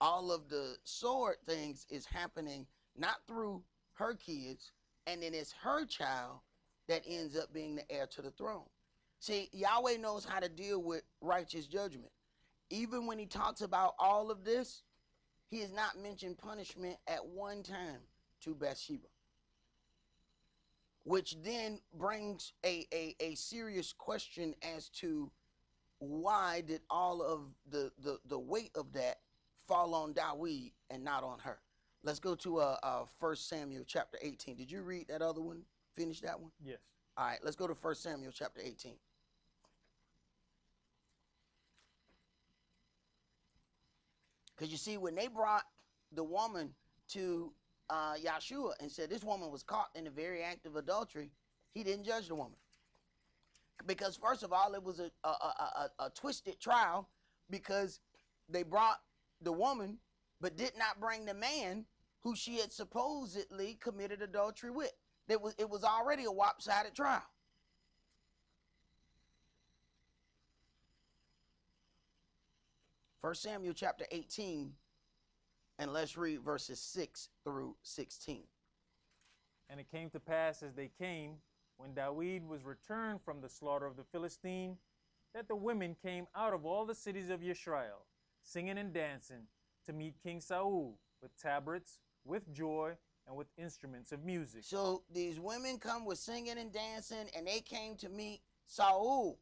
all of the sword things is happening not through her kids, and then it's her child that ends up being the heir to the throne. See, Yahweh knows how to deal with righteous judgment. Even when he talks about all of this, he has not mentioned punishment at one time to Bathsheba, which then brings a serious question as to why did all of the weight of that fall on Dawid and not on her. Let's go to 1 Samuel chapter 18. Did you read that other one? Finish that one? Yes. All right, let's go to 1 Samuel chapter 18. Because you see, when they brought the woman to Yahshua and said this woman was caught in the very act of adultery, he didn't judge the woman. Because first of all, it was a twisted trial, because they brought the woman but did not bring the man who she had supposedly committed adultery with. It was already a lopsided trial. First Samuel chapter 18, and let's read verses 6 through 16. And it came to pass as they came, when Dawid was returned from the slaughter of the Philistine, that the women came out of all the cities of Israel, singing and dancing, to meet King Saul, with tabrets, with joy, and with instruments of music. So these women come with singing and dancing, and they came to meet Saul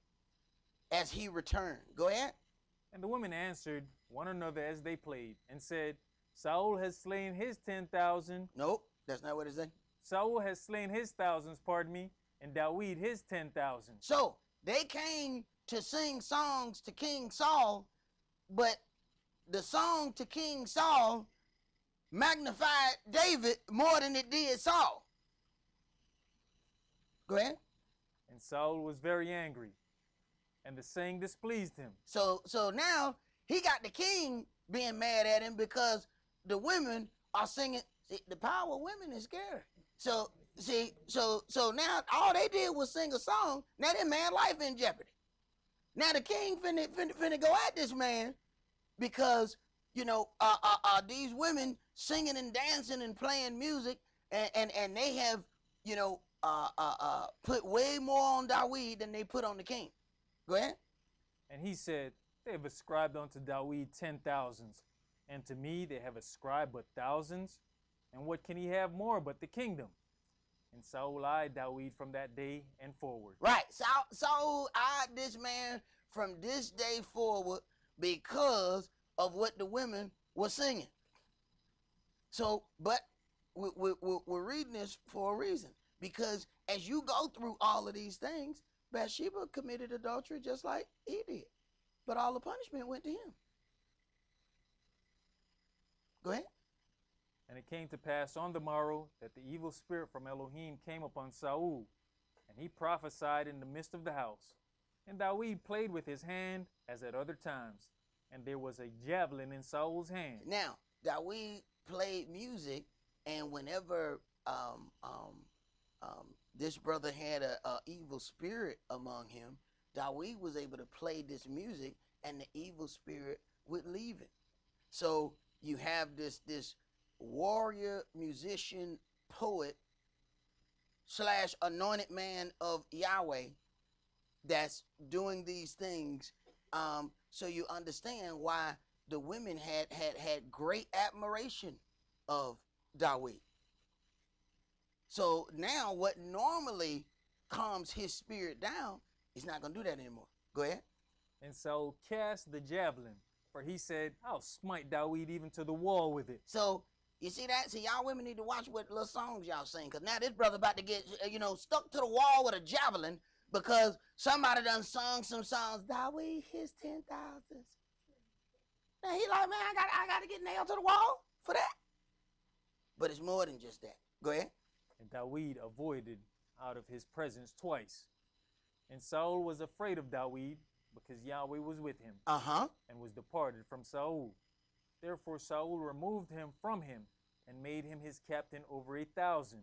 as he returned. Go ahead. And the women answered one another as they played, and said, Saul has slain his 10,000. Nope, that's not what it said. Saul has slain his thousands, pardon me, and Dawid his 10,000. So they came to sing songs to King Saul, but the song to King Saul magnified David more than it did Saul. Go ahead. And Saul was very angry, and the saying displeased him. So now he got the king being mad at him because the women are singing. See, the power of women is scary. So now all they did was sing a song. Now that man's life in jeopardy. Now the king finna go at this man because these women singing and dancing and playing music, and they have put way more on Dawid than they put on the king. Go ahead. And he said, they have ascribed unto Dawid 10,000s, and to me they have ascribed but thousands. And what can he have more but the kingdom? And Saul eyed Dawid from that day and forward. Right. Saul eyed this man from this day forward because of what the women were singing. So, but we're reading this for a reason. Because as you go through all of these things, Bathsheba committed adultery just like he did. But all the punishment went to him. Go ahead. And it came to pass on the morrow that the evil spirit from Elohim came upon Saul, and he prophesied in the midst of the house. And Dawid played with his hand as at other times, and there was a javelin in Saul's hand. Now, Dawid played music, and whenever this brother had a evil spirit among him, Dawid was able to play this music, and the evil spirit would leave him. So you have this warrior, musician, poet / anointed man of Yahweh that's doing these things. So you understand why the women had great admiration of Dawid. So now what normally calms his spirit down, he's not going to do that anymore. Go ahead. And Saul cast the javelin, for he said, I'll smite Dawid even to the wall with it. So you see that? See, y'all women need to watch what little songs y'all sing, because now this brother about to get, stuck to the wall with a javelin because somebody done sung some songs. Dawid his 10,000s. Now he like, man, I got to get nailed to the wall for that. But it's more than just that. Go ahead. And Dawid avoided out of his presence twice. And Saul was afraid of Dawid, because Yahweh was with him, and was departed from Saul. Therefore Saul removed him from him, and made him his captain over 1,000.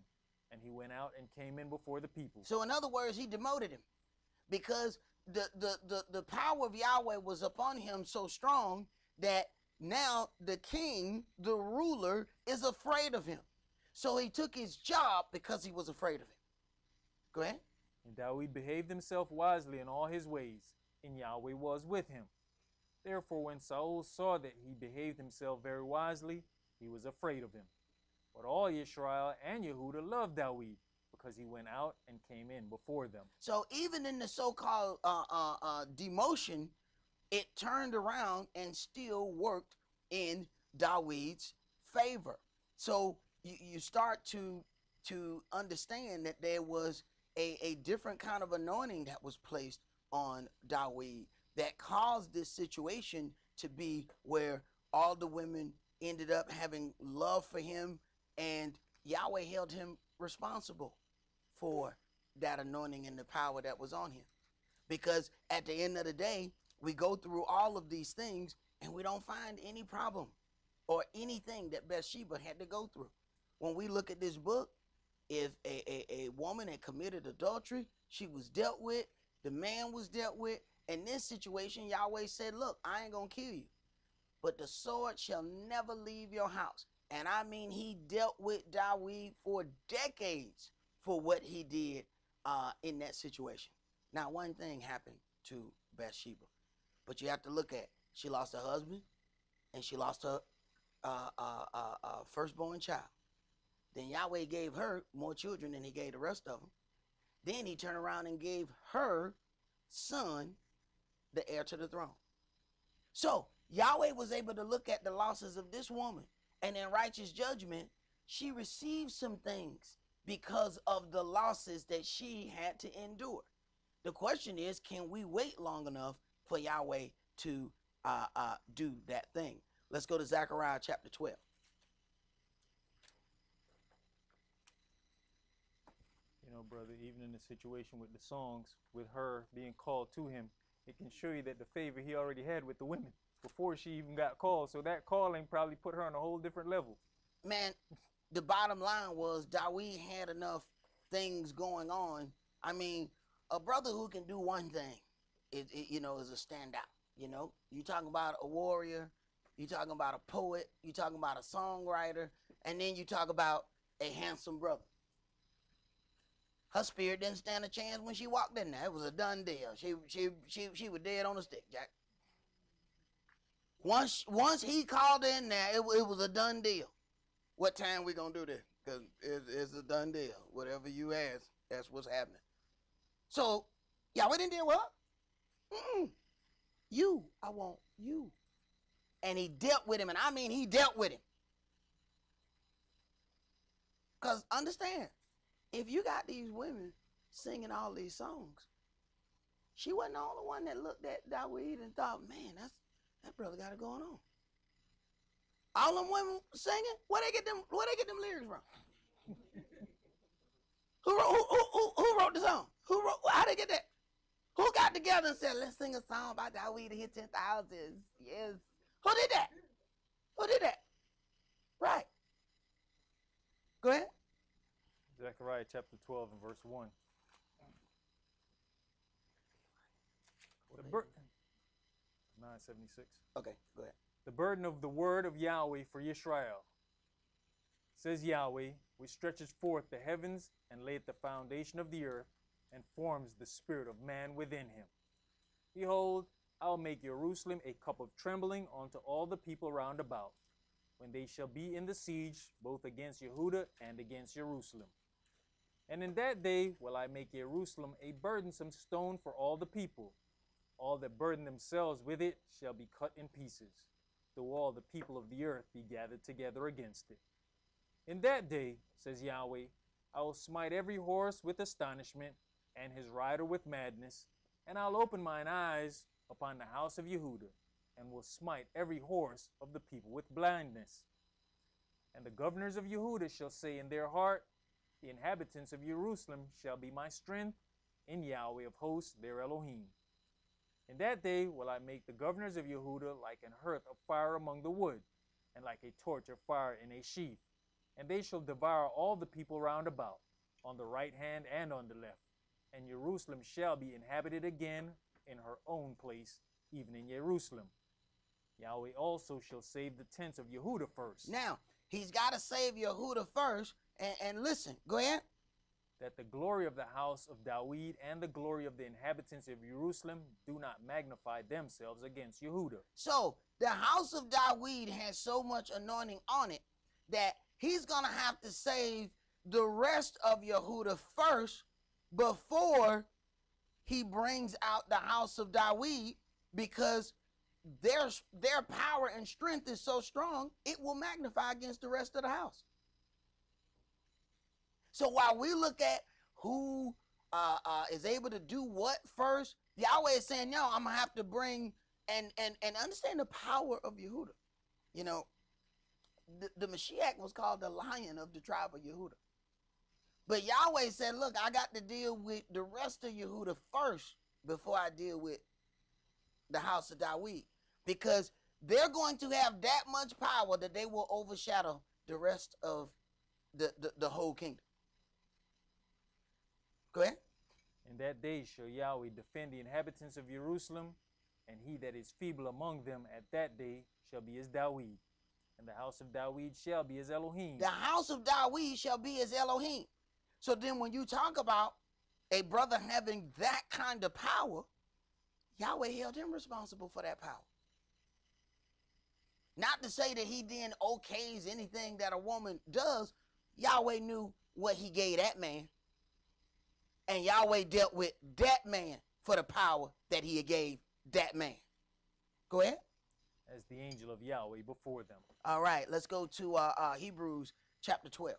And he went out and came in before the people. So in other words, he demoted him, because the power of Yahweh was upon him so strong that now the king, the ruler, is afraid of him. So he took his job because he was afraid of him. Go ahead. And David behaved himself wisely in all his ways, and Yahweh was with him. Therefore, when Saul saw that he behaved himself very wisely, he was afraid of him. But all Israel and Yehuda loved David, because he went out and came in before them. So even in the so-called demotion, it turned around and still worked in David's favor. So you start to understand that there was a different kind of anointing that was placed on David that caused this situation to be where all the women ended up having love for him, and Yahweh held him responsible for that anointing and the power that was on him. Because at the end of the day, we go through all of these things and we don't find any problem or anything that Bathsheba had to go through. When we look at this book, if a woman had committed adultery, she was dealt with, the man was dealt with. In this situation, Yahweh said, look, I ain't gonna kill you, but the sword shall never leave your house. And I mean, he dealt with David for decades for what he did in that situation. Now, one thing happened to Bathsheba, but you have to look at, she lost her husband and she lost her firstborn child. Then Yahweh gave her more children than he gave the rest of them. Then he turned around and gave her son the heir to the throne. So Yahweh was able to look at the losses of this woman, and in righteous judgment, she received some things because of the losses that she had to endure. The question is, can we wait long enough for Yahweh to do that thing? Let's go to Zechariah chapter 12. You know, brother, even in the situation with the songs, with her being called to him, it can show you that the favor he already had with the women before she even got called. So that calling probably put her on a whole different level. Man, the bottom line was David had enough things going on. I mean, a brother who can do one thing, is a standout. You know, you talking about a warrior, you talking about a poet, you talking about a songwriter, and then you talk about a handsome brother. Her spirit didn't stand a chance when she walked in there. It was a done deal. She was dead on the stick, Jack. Once he called in there, it was a done deal. What time we gonna do this? Because it's a done deal. Whatever you ask, that's what's happening. So, Yahweh didn't deal with her. You, I want you. And he dealt with him, and I mean he dealt with him. Because understand, if you got these women singing all these songs, she wasn't the only one that looked at David and thought, man, that brother got it going on. All them women singing, where they get them lyrics from? Who wrote the song? How they get that? Who got together and said, let's sing a song about David to hit 10,000? Yes. Who did that? Who did that? Right. Go ahead. Zechariah chapter 12 and verse 1. 976. Okay, go ahead. The burden of the word of Yahweh for Israel. Says Yahweh, which stretches forth the heavens and laid the foundation of the earth and forms the spirit of man within him. Behold, I'll make Jerusalem a cup of trembling unto all the people round about, when they shall be in the siege, both against Yehuda and against Jerusalem. And in that day will I make Jerusalem a burdensome stone for all the people. All that burden themselves with it shall be cut in pieces, though all the people of the earth be gathered together against it. In that day, says Yahweh, I will smite every horse with astonishment, and his rider with madness, and I'll open mine eyes upon the house of Yehuda, and will smite every horse of the people with blindness. And the governors of Yehuda shall say in their heart, the inhabitants of Jerusalem shall be my strength, in Yahweh of hosts their Elohim. In that day will I make the governors of Yehuda like an hearth of fire among the wood, and like a torch of fire in a sheath. And they shall devour all the people round about, on the right hand and on the left. And Jerusalem shall be inhabited again in her own place, even in Jerusalem. Yahweh also shall save the tents of Yehuda first. Now, he's got to save Yehuda first. And listen, go ahead. That the glory of the house of David and the glory of the inhabitants of Jerusalem do not magnify themselves against Yehuda. So the house of David has so much anointing on it that he's going to have to save the rest of Yehuda first before he brings out the house of David, because their power and strength is so strong, it will magnify against the rest of the house. So while we look at who is able to do what first, Yahweh is saying, no, I'm going to have to bring and understand the power of Yehuda. You know, the Mashiach was called the Lion of the tribe of Yehuda. But Yahweh said, look, I got to deal with the rest of Yehuda first before I deal with the house of David, because they're going to have that much power that they will overshadow the rest of the whole kingdom. Go ahead. In that day shall Yahweh defend the inhabitants of Jerusalem, and he that is feeble among them at that day shall be as David, and the house of David shall be as Elohim. The house of David shall be as Elohim. So then when you talk about a brother having that kind of power, Yahweh held him responsible for that power. Not to say that he then okays anything that a woman does. Yahweh knew what he gave that man. And Yahweh dealt with that man for the power that he gave that man. Go ahead. As the angel of Yahweh before them. All right, let's go to Hebrews chapter 12.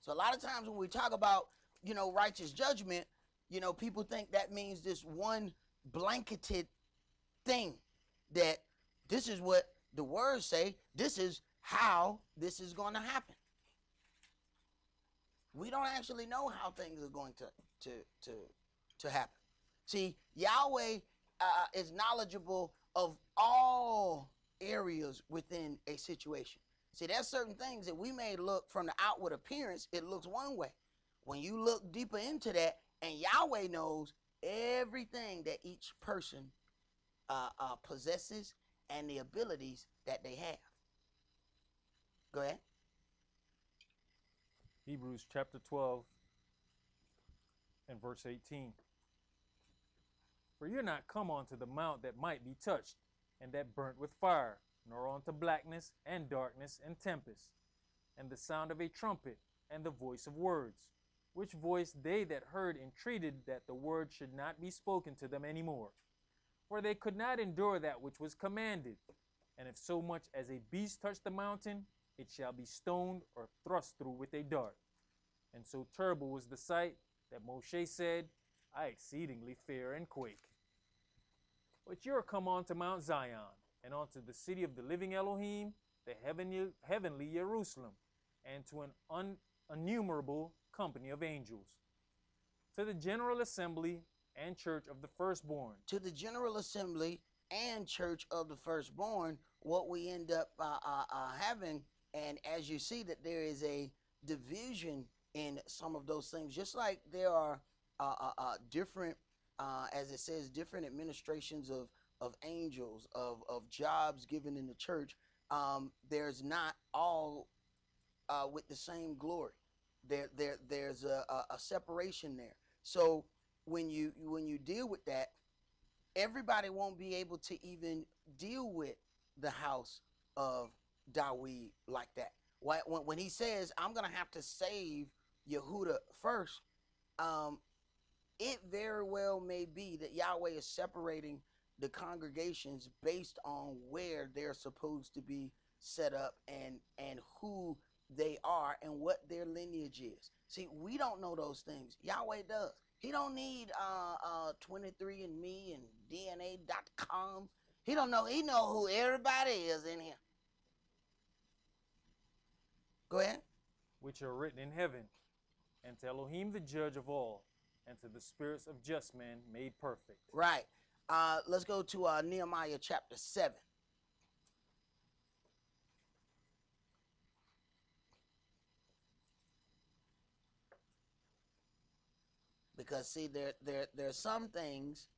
So a lot of times when we talk about, righteous judgment, people think that means this one blanketed thing, that this is what the words say, this is how this is going to happen. We don't actually know how things are going to happen. See, Yahweh is knowledgeable of all areas within a situation. See, there's certain things that we may look from the outward appearance, it looks one way. When you look deeper into that, and Yahweh knows everything that each person possesses and the abilities that they have. Go ahead. Hebrews chapter 12 and verse 18. For you're not come onto the mount that might be touched, and that burnt with fire, nor unto blackness and darkness and tempest, and the sound of a trumpet, and the voice of words, which voice they that heard entreated that the word should not be spoken to them any more. For they could not endure that which was commanded. And if so much as a beast touch the mountain, it shall be stoned or thrust through with a dart. And so terrible was the sight that Moshe said, I exceedingly fear and quake. But you are come on to Mount Zion, and unto the city of the living Elohim, the heavenly Jerusalem, and to an innumerable company of angels, to the general assembly and church of the firstborn. To the general assembly and church of the firstborn, what we end up having, and as you see that there is a division in some of those things, just like there are different, as it says, different administrations of angels, of jobs given in the church. There's not all with the same glory. There's a separation there. So when you deal with that, everybody won't be able to even deal with the house of David like that. When he says, I'm going to have to save Yehuda first, it very well may be that Yahweh is separating the congregations based on where they're supposed to be set up and who they are and what their lineage is. See, we don't know those things. Yahweh does. He don't need 23andMe and DNA.com. He don't know. He know who everybody is in here. Go ahead. which are written in heaven, and to Elohim the judge of all, and to the spirits of just men made perfect. Right. Let's go to Nehemiah chapter 7. Because see, there's some things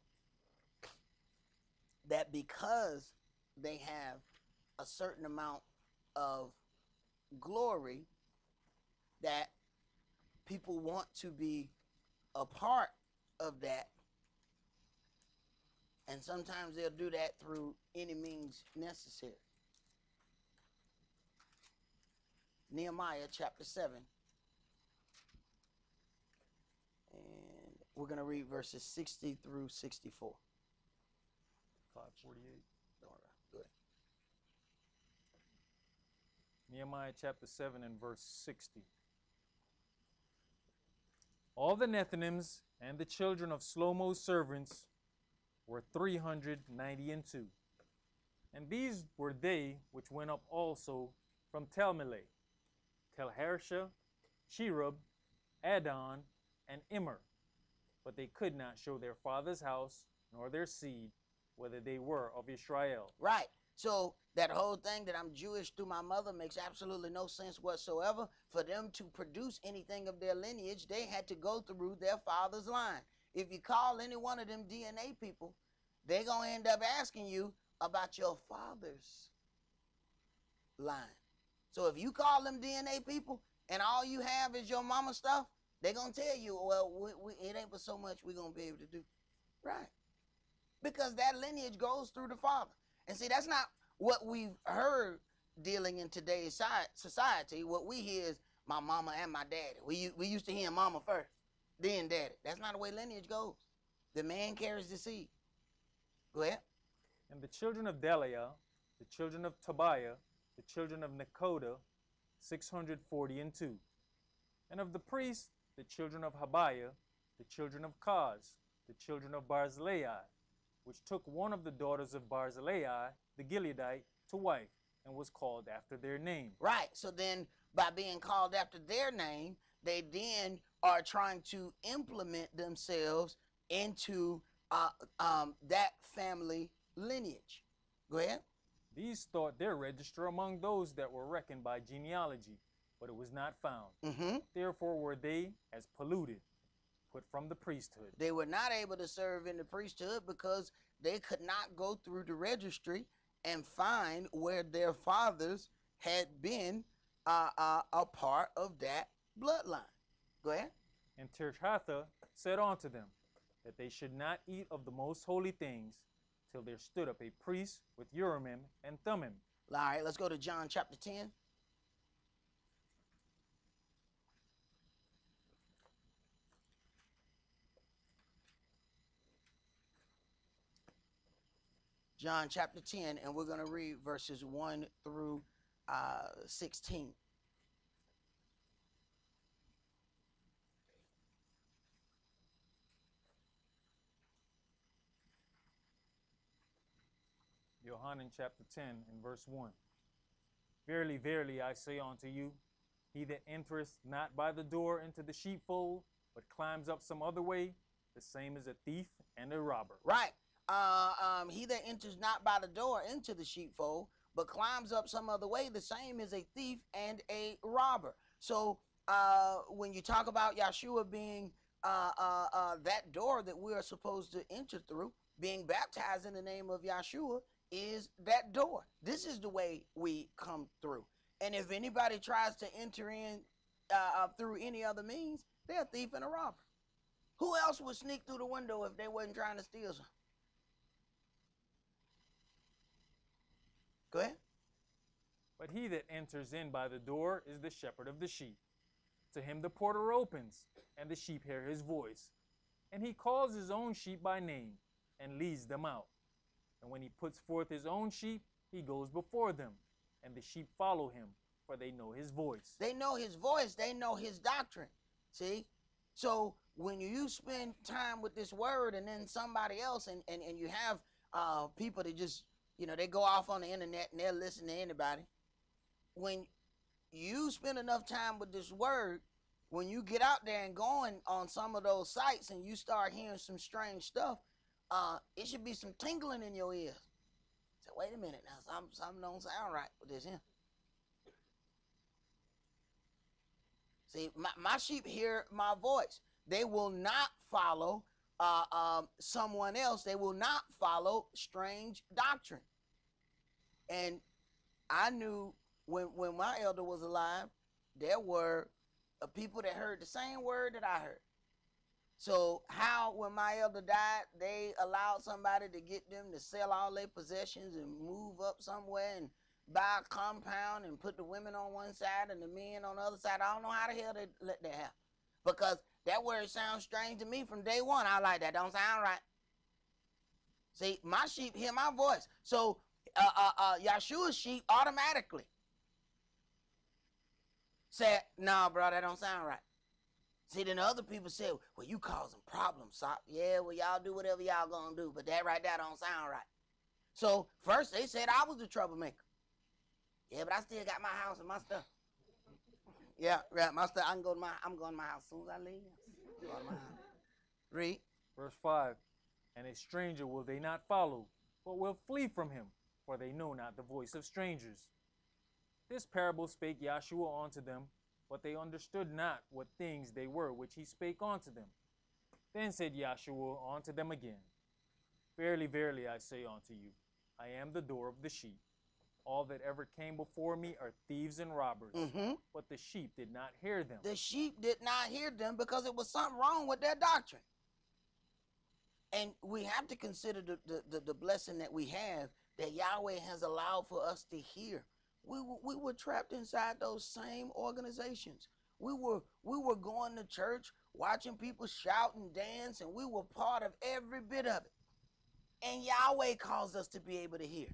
that because they have a certain amount of glory that people want to be a part of that, and sometimes they'll do that through any means necessary. Nehemiah chapter 7, and we're going to read verses 60 through 64. 548. All right, good. Nehemiah chapter 7 and verse 60. All the Nethinims and the children of Shlomo's servants were 392. And these were they which went up also from Telmeleh, Telharsha, Cherub, Adon, and Immer. But they could not show their father's house, nor their seed, whether they were of Israel. Right. So that whole thing that I'm Jewish through my mother makes absolutely no sense whatsoever. For them to produce anything of their lineage, they had to go through their father's line. If you call any one of them DNA people, they're going to end up asking you about your father's line. So if you call them DNA people and all you have is your mama stuff, they're going to tell you, well, it ain't but so much we're going to be able to do. Right. Because that lineage goes through the father. And see, that's not what we've heard dealing in today's society. What we hear is my mama and my daddy. We used to hear mama first, then daddy. That's not the way lineage goes. The man carries the seed. Go ahead. And the children of Deliah, the children of Tobiah, the children of Nekoda, 642. And of the priests, the children of Habiah, the children of Kaz, the children of Barzillai, which took one of the daughters of Barzillai, the Gileadite, to wife, and was called after their name. Right. So then, by being called after their name, they then are trying to implement themselves into that family lineage. Go ahead. These thought their register among those that were reckoned by genealogy, but it was not found. Therefore were they as polluted, put from the priesthood. They were not able to serve in the priesthood because they could not go through the registry and find where their fathers had been a part of that bloodline. Go ahead. And Tirhatha said unto them that they should not eat of the most holy things till there stood up a priest with Urimim and Thummim. All right, let's go to John chapter 10. John chapter 10, and we're going to read verses 1 through 16. Yohanan chapter 10 and verse 1. Verily, verily, I say unto you, he that entereth not by the door into the sheepfold, but climbs up some other way, the same is a thief and a robber. Right. He that enters not by the door into the sheepfold, but climbs up some other way, the same is a thief and a robber. So when you talk about Yahshua being that door that we are supposed to enter through, being baptized in the name of Yahshua is that door. This is the way we come through. And if anybody tries to enter in through any other means, they're a thief and a robber. Who else would sneak through the window if they wasn't trying to steal something? Go ahead. But he that enters in by the door is the shepherd of the sheep. To him the porter opens, and the sheep hear his voice. And he calls his own sheep by name, and leads them out. And when he puts forth his own sheep, he goes before them, and the sheep follow him, for they know his voice. They know his voice. They know his doctrine. See? So when you spend time with this word and then somebody else, and you have people that just, they go off on the internet and they'll listen to anybody. When you spend enough time with this word, when you get out there and going on some of those sites and you start hearing some strange stuff, it should be some tingling in your ears. So wait a minute now, something don't sound right with this here. See, my sheep hear my voice. They will not follow someone else. They will not follow strange doctrine. And I knew when my elder was alive, there were people that heard the same word that I heard. So how, when my elder died, they allowed somebody to get them to sell all their possessions and move up somewhere and buy a compound and put the women on one side and the men on the other side. I don't know how the hell they let that happen, because that word sounds strange to me from day one. I like that. Don't sound right. See, my sheep hear my voice. So Yeshua's sheep automatically said, "No, bro, that don't sound right." See, then the other people said, "Well, you causing problems, Sock." Yeah, well, y'all do whatever y'all gonna do, but that right there don't sound right. So first they said I was the troublemaker. Yeah, but I still got my house and my stuff. Yeah, right, my stuff. I'm going to my house as soon as I leave. I'm going to my house. Read. Verse 5, and a stranger will they not follow, but will flee from him, for they know not the voice of strangers. This parable spake Yahshua unto them, but they understood not what things they were which he spake unto them. Then said Yahshua unto them again, Verily, verily, I say unto you, I am the door of the sheep. All that ever came before me are thieves and robbers, but the sheep did not hear them. The sheep did not hear them because it was something wrong with their doctrine. And we have to consider the blessing that we have, that Yahweh has allowed for us to hear. We were trapped inside those same organizations. We were going to church, watching people shout and dance, and we were part of every bit of it. And Yahweh calls us to be able to hear.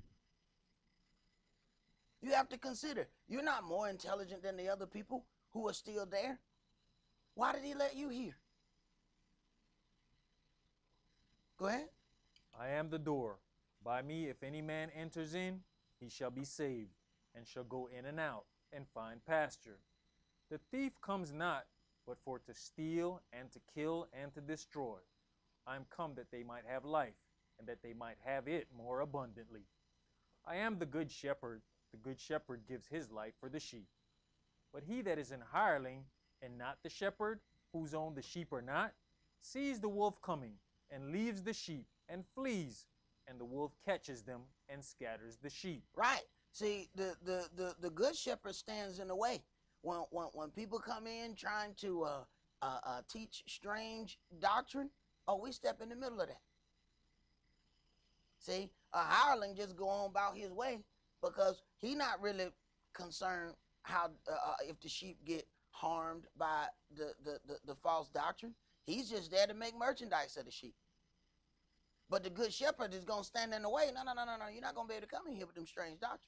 You have to consider, you're not more intelligent than the other people who are still there. Why did he let you hear? Go ahead. I am the door. By me, if any man enters in, he shall be saved, and shall go in and out, and find pasture. The thief comes not, but for to steal, and to kill, and to destroy. I am come that they might have life, and that they might have it more abundantly. I am the good shepherd. The good shepherd gives his life for the sheep. But he that is an hireling, and not the shepherd, whose own the sheep are not, sees the wolf coming, and leaves the sheep, and flees, and the wolf catches them, and scatters the sheep. Right. See, the good shepherd stands in the way. When people come in trying to teach strange doctrine, we step in the middle of that. See, a hireling just go on about his way because he not really concerned how if the sheep get harmed by the false doctrine. He's just there to make merchandise of the sheep. But the good shepherd is going to stand in the way. No. You're not going to be able to come in here with them strange doctrines.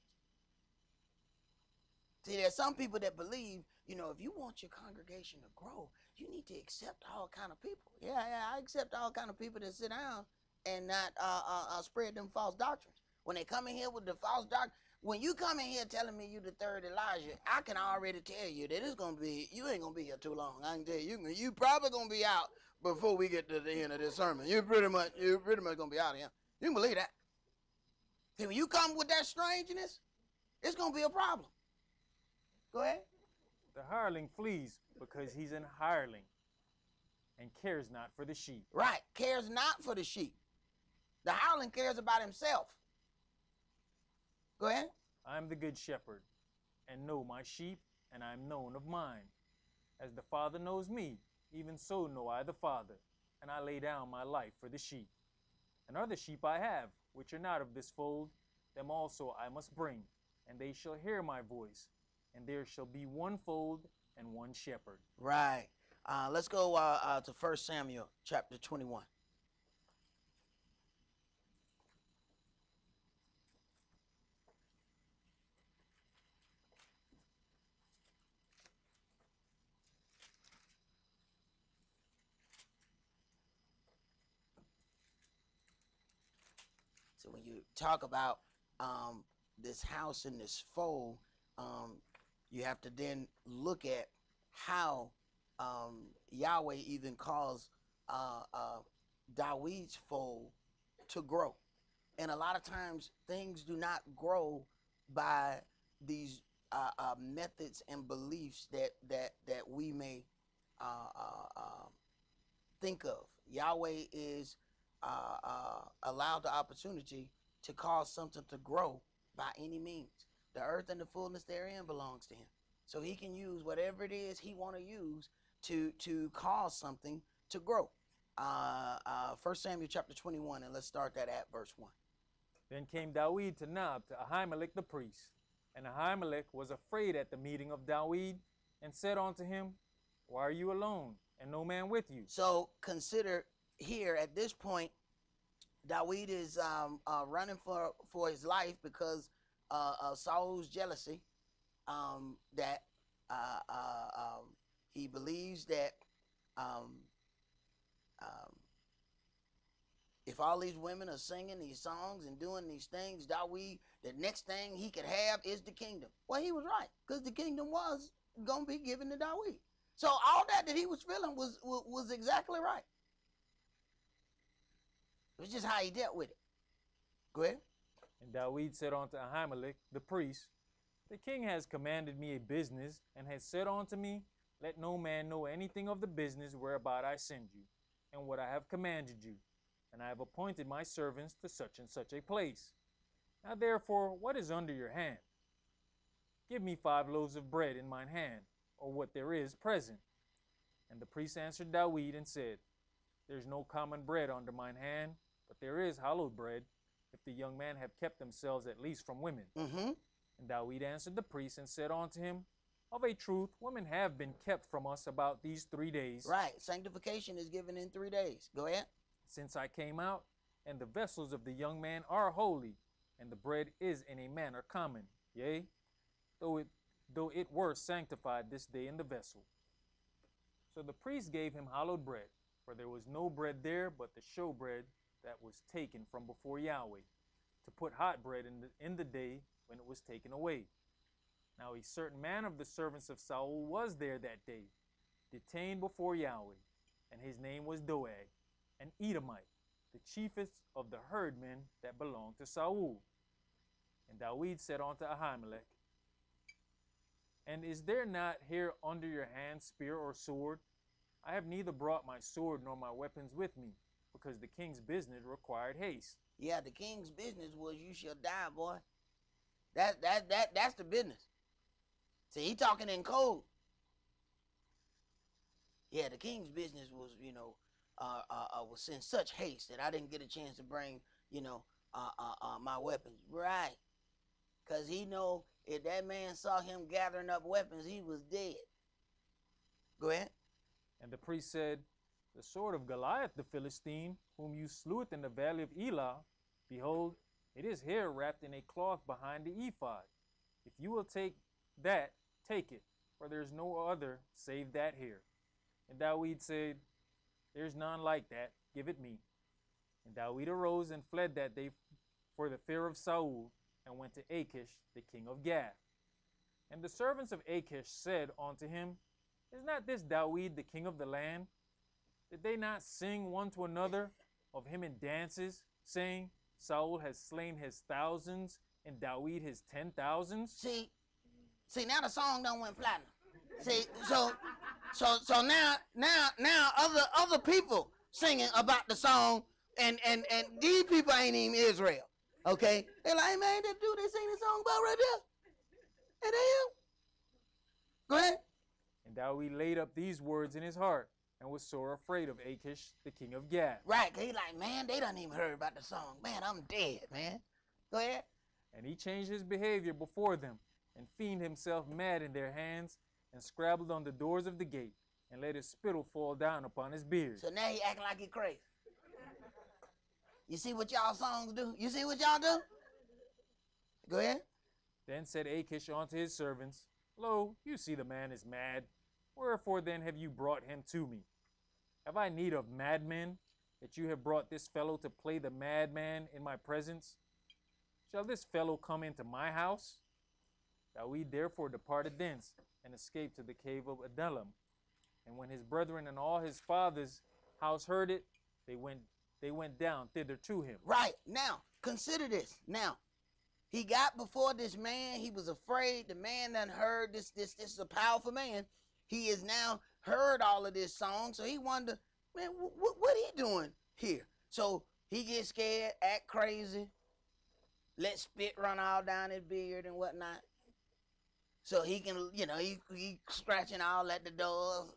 See, there's some people that believe, if you want your congregation to grow, you need to accept all kind of people. Yeah, I accept all kind of people that sit down and not spread them false doctrines. When they come in here with the false doctrine, when you come in here telling me you the third Elijah, I can already tell you that you ain't gonna be here too long. I can tell you probably gonna be out before we get to the end of this sermon. You're pretty much gonna be out of here. You can believe that. See, when you come with that strangeness, it's gonna be a problem. Go ahead. The hireling flees because he's an hireling, and cares not for the sheep. Right, cares not for the sheep. The hireling cares about himself. Go ahead. I am the good shepherd, and know my sheep, and I am known of mine. As the Father knows me, even so know I the Father, and I lay down my life for the sheep. And other sheep I have, which are not of this fold, them also I must bring, and they shall hear my voice, and there shall be one fold and one shepherd. Right. Let's go to 1 Samuel chapter 21. When you talk about this house and this fold, you have to then look at how Yahweh even caused David's fold to grow. And a lot of times things do not grow by these methods and beliefs that we may think of. Yahweh is allowed the opportunity to cause something to grow by any means. The earth and the fullness therein belongs to him. So he can use whatever it is he want to use to cause something to grow. 1 Samuel chapter 21, and let's start that at verse 1. Then came David to Nob to Ahimelech the priest. And Ahimelech was afraid at the meeting of David, and said unto him, Why are you alone, and no man with you? So consider here at this point, David is running for his life because of Saul's jealousy. That he believes that if all these women are singing these songs and doing these things, David, the next thing he could have is the kingdom. Well, he was right, because the kingdom was going to be given to David. So all that he was feeling was exactly right. It was just how he dealt with it. Go ahead. And David said unto Ahimelech the priest, The king has commanded me a business, and has said unto me, Let no man know anything of the business whereabout I send you, and what I have commanded you. And I have appointed my servants to such and such a place. Now therefore, what is under your hand? Give me 5 loaves of bread in mine hand, or what there is present. And the priest answered David and said, There is no common bread under mine hand, but there is hallowed bread, if the young men have kept themselves at least from women. Mm-hmm. And David answered the priest and said unto him, Of a truth, women have been kept from us about these 3 days. Right. Sanctification is given in 3 days. Go ahead. Since I came out, and the vessels of the young man are holy, and the bread is in a manner common, yea, though it were sanctified this day in the vessel. So the priest gave him hallowed bread, for there was no bread there but the showbread that was taken from before Yahweh, to put hot bread in the day when it was taken away. Now a certain man of the servants of Saul was there that day, detained before Yahweh, and his name was Doeg, an Edomite, the chiefest of the herdmen that belonged to Saul. And David said unto Ahimelech, And is there not here under your hand spear or sword? I have neither brought my sword nor my weapons with me, because the king's business required haste. Yeah, the king's business was you shall die, boy. That's the business. See, he talking in code. Yeah, the king's business was, was in such haste that I didn't get a chance to bring, my weapons. Right. Because he know if that man saw him gathering up weapons, he was dead. Go ahead. And the priest said, The sword of Goliath the Philistine, whom you slew in the valley of Elah, behold, it is here wrapped in a cloth behind the ephod. If you will take that, take it, for there is no other save that here. And David said, There is none like that, give it me. And David arose and fled that day for the fear of Saul, and went to Achish the king of Gath. And the servants of Achish said unto him, Is not this David the king of the land? Did they not sing one to another of him in dances, saying, Saul has slain his thousands, and David his 10,000s? See, now the song done went platinum. See, so now other people singing about the song, and these people ain't even Israel. Okay? They're like, man, that dude they sing the song about right there. And they him. Go ahead. And David laid up these words in his heart, and was sore afraid of Achish the king of Gath. Right, because he like, man, they done even heard about the song. Man, I'm dead, man. Go ahead. And he changed his behavior before them, and feigned himself mad in their hands, and scrabbled on the doors of the gate, and let his spittle fall down upon his beard. So now he acting like he crazy. You see what y'all songs do? You see what y'all do? Go ahead. Then said Achish unto his servants, Lo, you see the man is mad. Wherefore then have you brought him to me? Have I need of madmen, that you have brought this fellow to play the madman in my presence? Shall this fellow come into my house? Dawid therefore departed thence, and escaped to the cave of Adullam. And when his brethren and all his father's house heard it, they went down thither to him. Right. Now, consider this. Now, he got before this man. He was afraid. The man done heard this is a powerful man. He has now heard all of this song. So he wondered, man, what he doing here? So he gets scared, act crazy, let spit run all down his beard and whatnot. So he can, he scratching all at the doors,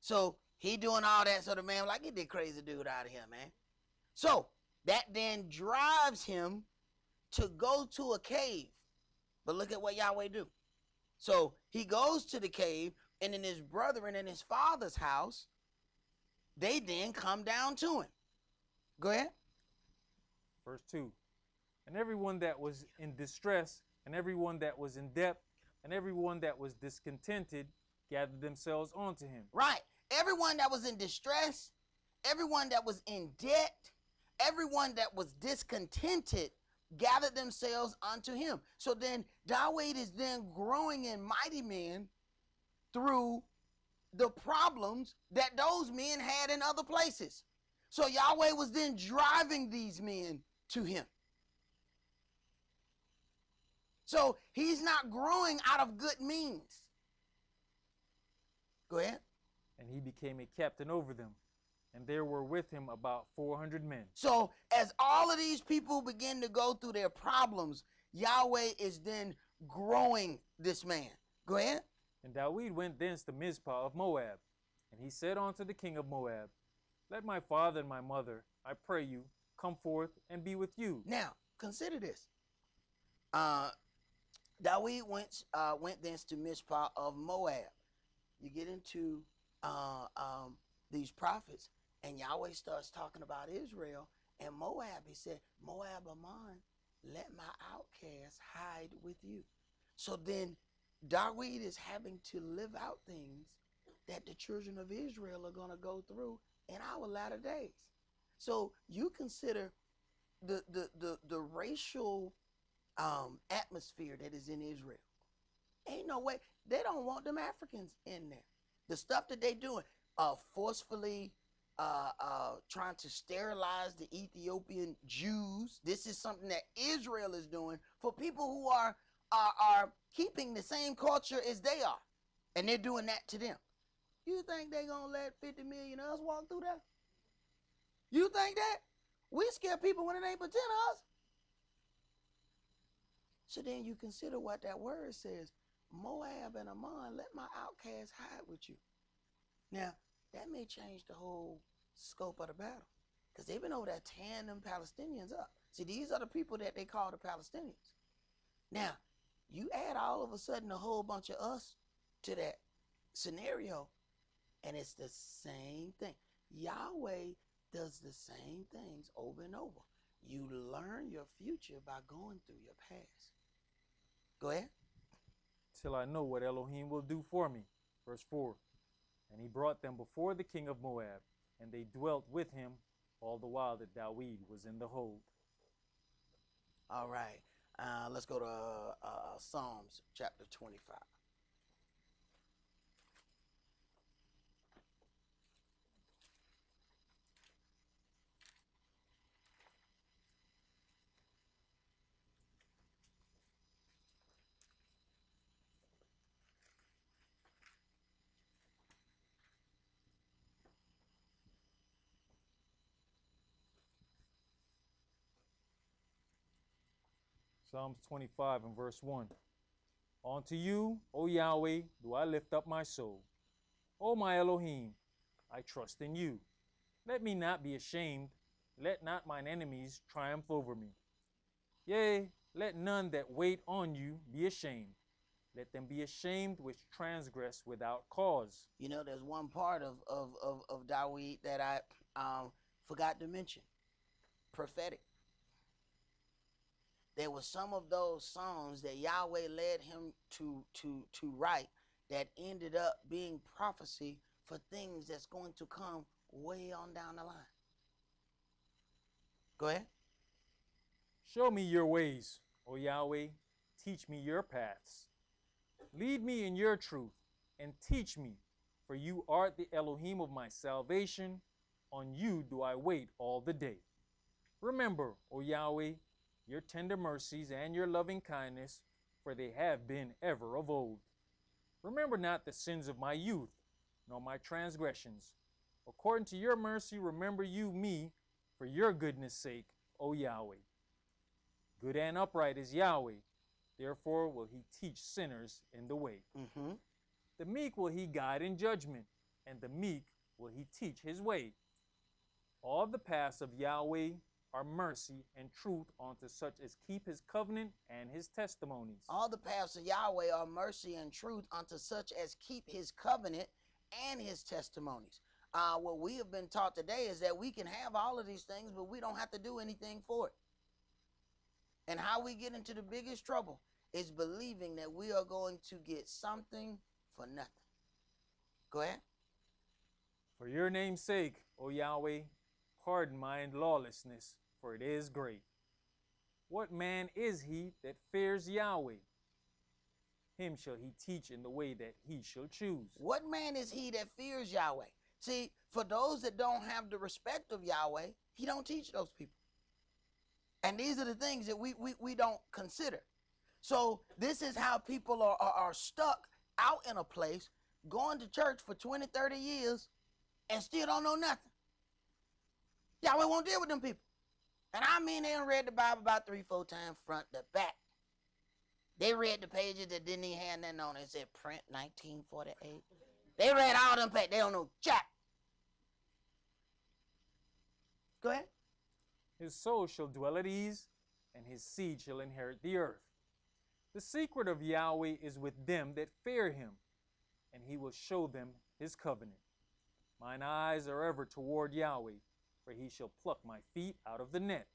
So he doing all that. So the man was like, get this crazy dude out of here, man. So that then drives him to go to a cave. But look at what Yahweh do. So he goes to the cave, and then his brethren in his father's house, they then come down to him. Go ahead. Verse 2. And everyone that was in distress, and everyone that was in debt, and everyone that was discontented gathered themselves unto him. Right. Everyone that was in distress, everyone that was in debt, everyone that was discontented gathered themselves unto him. So then Dawid is then growing in mighty men through the problems that those men had in other places. So Yahweh was then driving these men to him. So he's not growing out of good means. Go ahead. And he became a captain over them, and there were with him about 400 men. So as all of these people begin to go through their problems, Yahweh is then growing this man. Go ahead. And Dawid went thence to Mizpah of Moab, and he said unto the king of Moab, let my father and my mother, I pray you, come forth and be with you. Now, consider this. Dawid went thence to Mizpah of Moab. You get into these prophets, and Yahweh starts talking about Israel and Moab. He said, Moab Ammon, let my outcasts hide with you. So then Dawid is having to live out things that the children of Israel are going to go through in our latter days. So you consider the racial atmosphere that is in Israel. Ain't no way. They don't want them Africans in there. The stuff that they doing, forcefully trying to sterilize the Ethiopian Jews. This is something that Israel is doing for people who are keeping the same culture as they are. And they're doing that to them. You think they're going to let 50 million of us walk through that? You think that? We scare people when it ain't but 10 of us. So then you consider what that word says. Moab and Ammon, let my outcasts hide with you. Now, that may change the whole scope of the battle. Because they've been over there tearing them Palestinians up. See, these are the people that they call the Palestinians. Now, you add all of a sudden a whole bunch of us to that scenario, and it's the same thing. Yahweh does the same things over and over. You learn your future by going through your past. Go ahead. Till I know what Elohim will do for me. Verse 4. And he brought them before the king of Moab, and they dwelt with him all the while that Dawid was in the hold. All right. Let's go to Psalms chapter 25. Psalms 25 and verse 1. Unto you, O Yahweh, do I lift up my soul. O my Elohim, I trust in you. Let me not be ashamed. Let not mine enemies triumph over me. Yea, let none that wait on you be ashamed. Let them be ashamed which transgress without cause. You know, there's one part of Dawid that I forgot to mention. Prophetic. There were some of those songs that Yahweh led him to write that ended up being prophecy for things that's going to come way on down the line. Go ahead. Show me your ways, O Yahweh. teach me your paths. Lead me in your truth and teach me, for you art the Elohim of my salvation. On you do I wait all the day. Remember, O Yahweh, your tender mercies and your loving kindness, for they have been ever of old. Remember not the sins of my youth, nor my transgressions. According to your mercy, remember you me, for your goodness' sake, O Yahweh. Good and upright is Yahweh, therefore will he teach sinners in the way. The meek will he guide in judgment, and the meek will he teach his way. All the paths of Yahweh are mercy and truth unto such as keep his covenant and his testimonies. All the paths of Yahweh are mercy and truth unto such as keep his covenant and his testimonies. What we have been taught today is that we can have all of these things, but we don't have to do anything for it. And how we get into the biggest trouble is believing that we are going to get something for nothing. Go ahead. For your name's sake, O Yahweh, pardon my lawlessness, for it is great. What man is he that fears Yahweh? Him shall he teach in the way that he shall choose. What man is he that fears Yahweh? See, for those that don't have the respect of Yahweh, he don't teach those people. And these are the things that we don't consider. So this is how people are stuck out in a place, going to church for 20, 30 years, and still don't know nothing. Yahweh won't deal with them people. And I mean, they done read the Bible about 3-4 times front to back. They read the pages that didn't even have nothing on it. It said print 1948. They read all them pages. They don't know jack. Go ahead. His soul shall dwell at ease, and his seed shall inherit the earth. The secret of Yahweh is with them that fear him, and he will show them his covenant. Mine eyes are ever toward Yahweh, for he shall pluck my feet out of the net.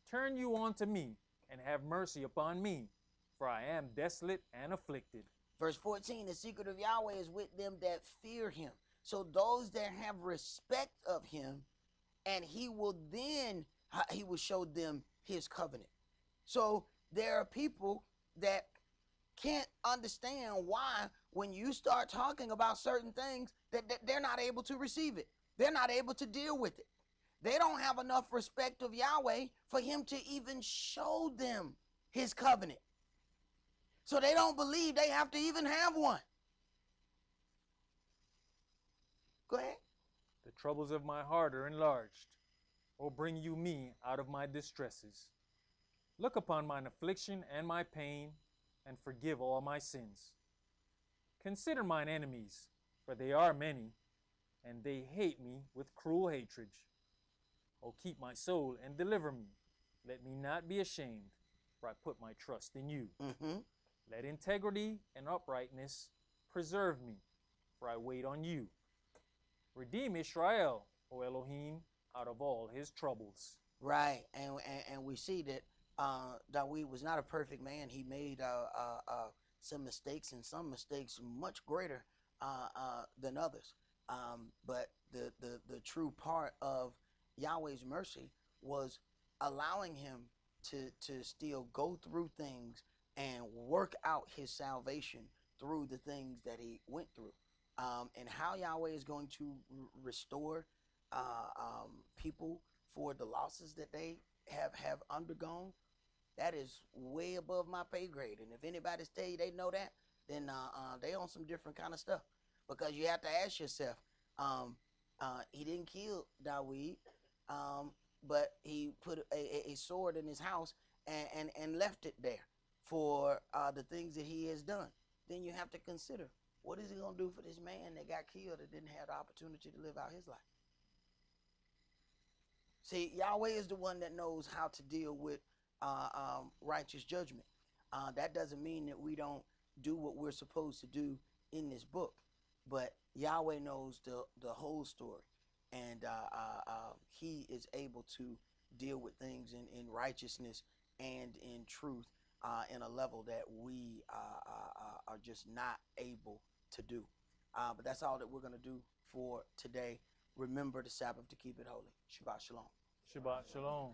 Turn you unto me, and have mercy upon me, for I am desolate and afflicted. Verse 14, the secret of Yahweh is with them that fear him. So those that have respect of him, and he will show them his covenant. So there are people that can't understand why when you start talking about certain things that they're not able to receive it. They're not able to deal with it. They don't have enough respect of Yahweh for him to even show them his covenant. So they don't believe they have to even have one. Go ahead. The troubles of my heart are enlarged. O bring you me out of my distresses. Look upon mine affliction and my pain, and forgive all my sins. Consider mine enemies, for they are many, and they hate me with cruel hatred. O keep my soul and deliver me. Let me not be ashamed, for I put my trust in you. Let integrity and uprightness preserve me, for I wait on you. Redeem Israel, O Elohim, out of all his troubles. Right, and we see that Dawid was not a perfect man. He made some mistakes, and some mistakes much greater than others. But the true part of Yahweh's mercy was allowing him to still go through things and work out his salvation through the things that he went through. And how Yahweh is going to restore people for the losses that they have undergone, that is way above my pay grade. And if anybody's tell you they know that, then they on some different kind of stuff. Because you have to ask yourself, he didn't kill Dawid, but he put a sword in his house and left it there for the things that he has done. Then you have to consider, what is he going to do for this man that got killed that didn't have the opportunity to live out his life? See, Yahweh is the one that knows how to deal with righteous judgment. That doesn't mean that we don't do what we're supposed to do in this book, but Yahweh knows the whole story, and he is able to deal with things in righteousness and in truth in a level that we are just not able to do. But that's all that we're going to do for today. Remember the Sabbath to keep it holy. Shabbat shalom. Shabbat shalom.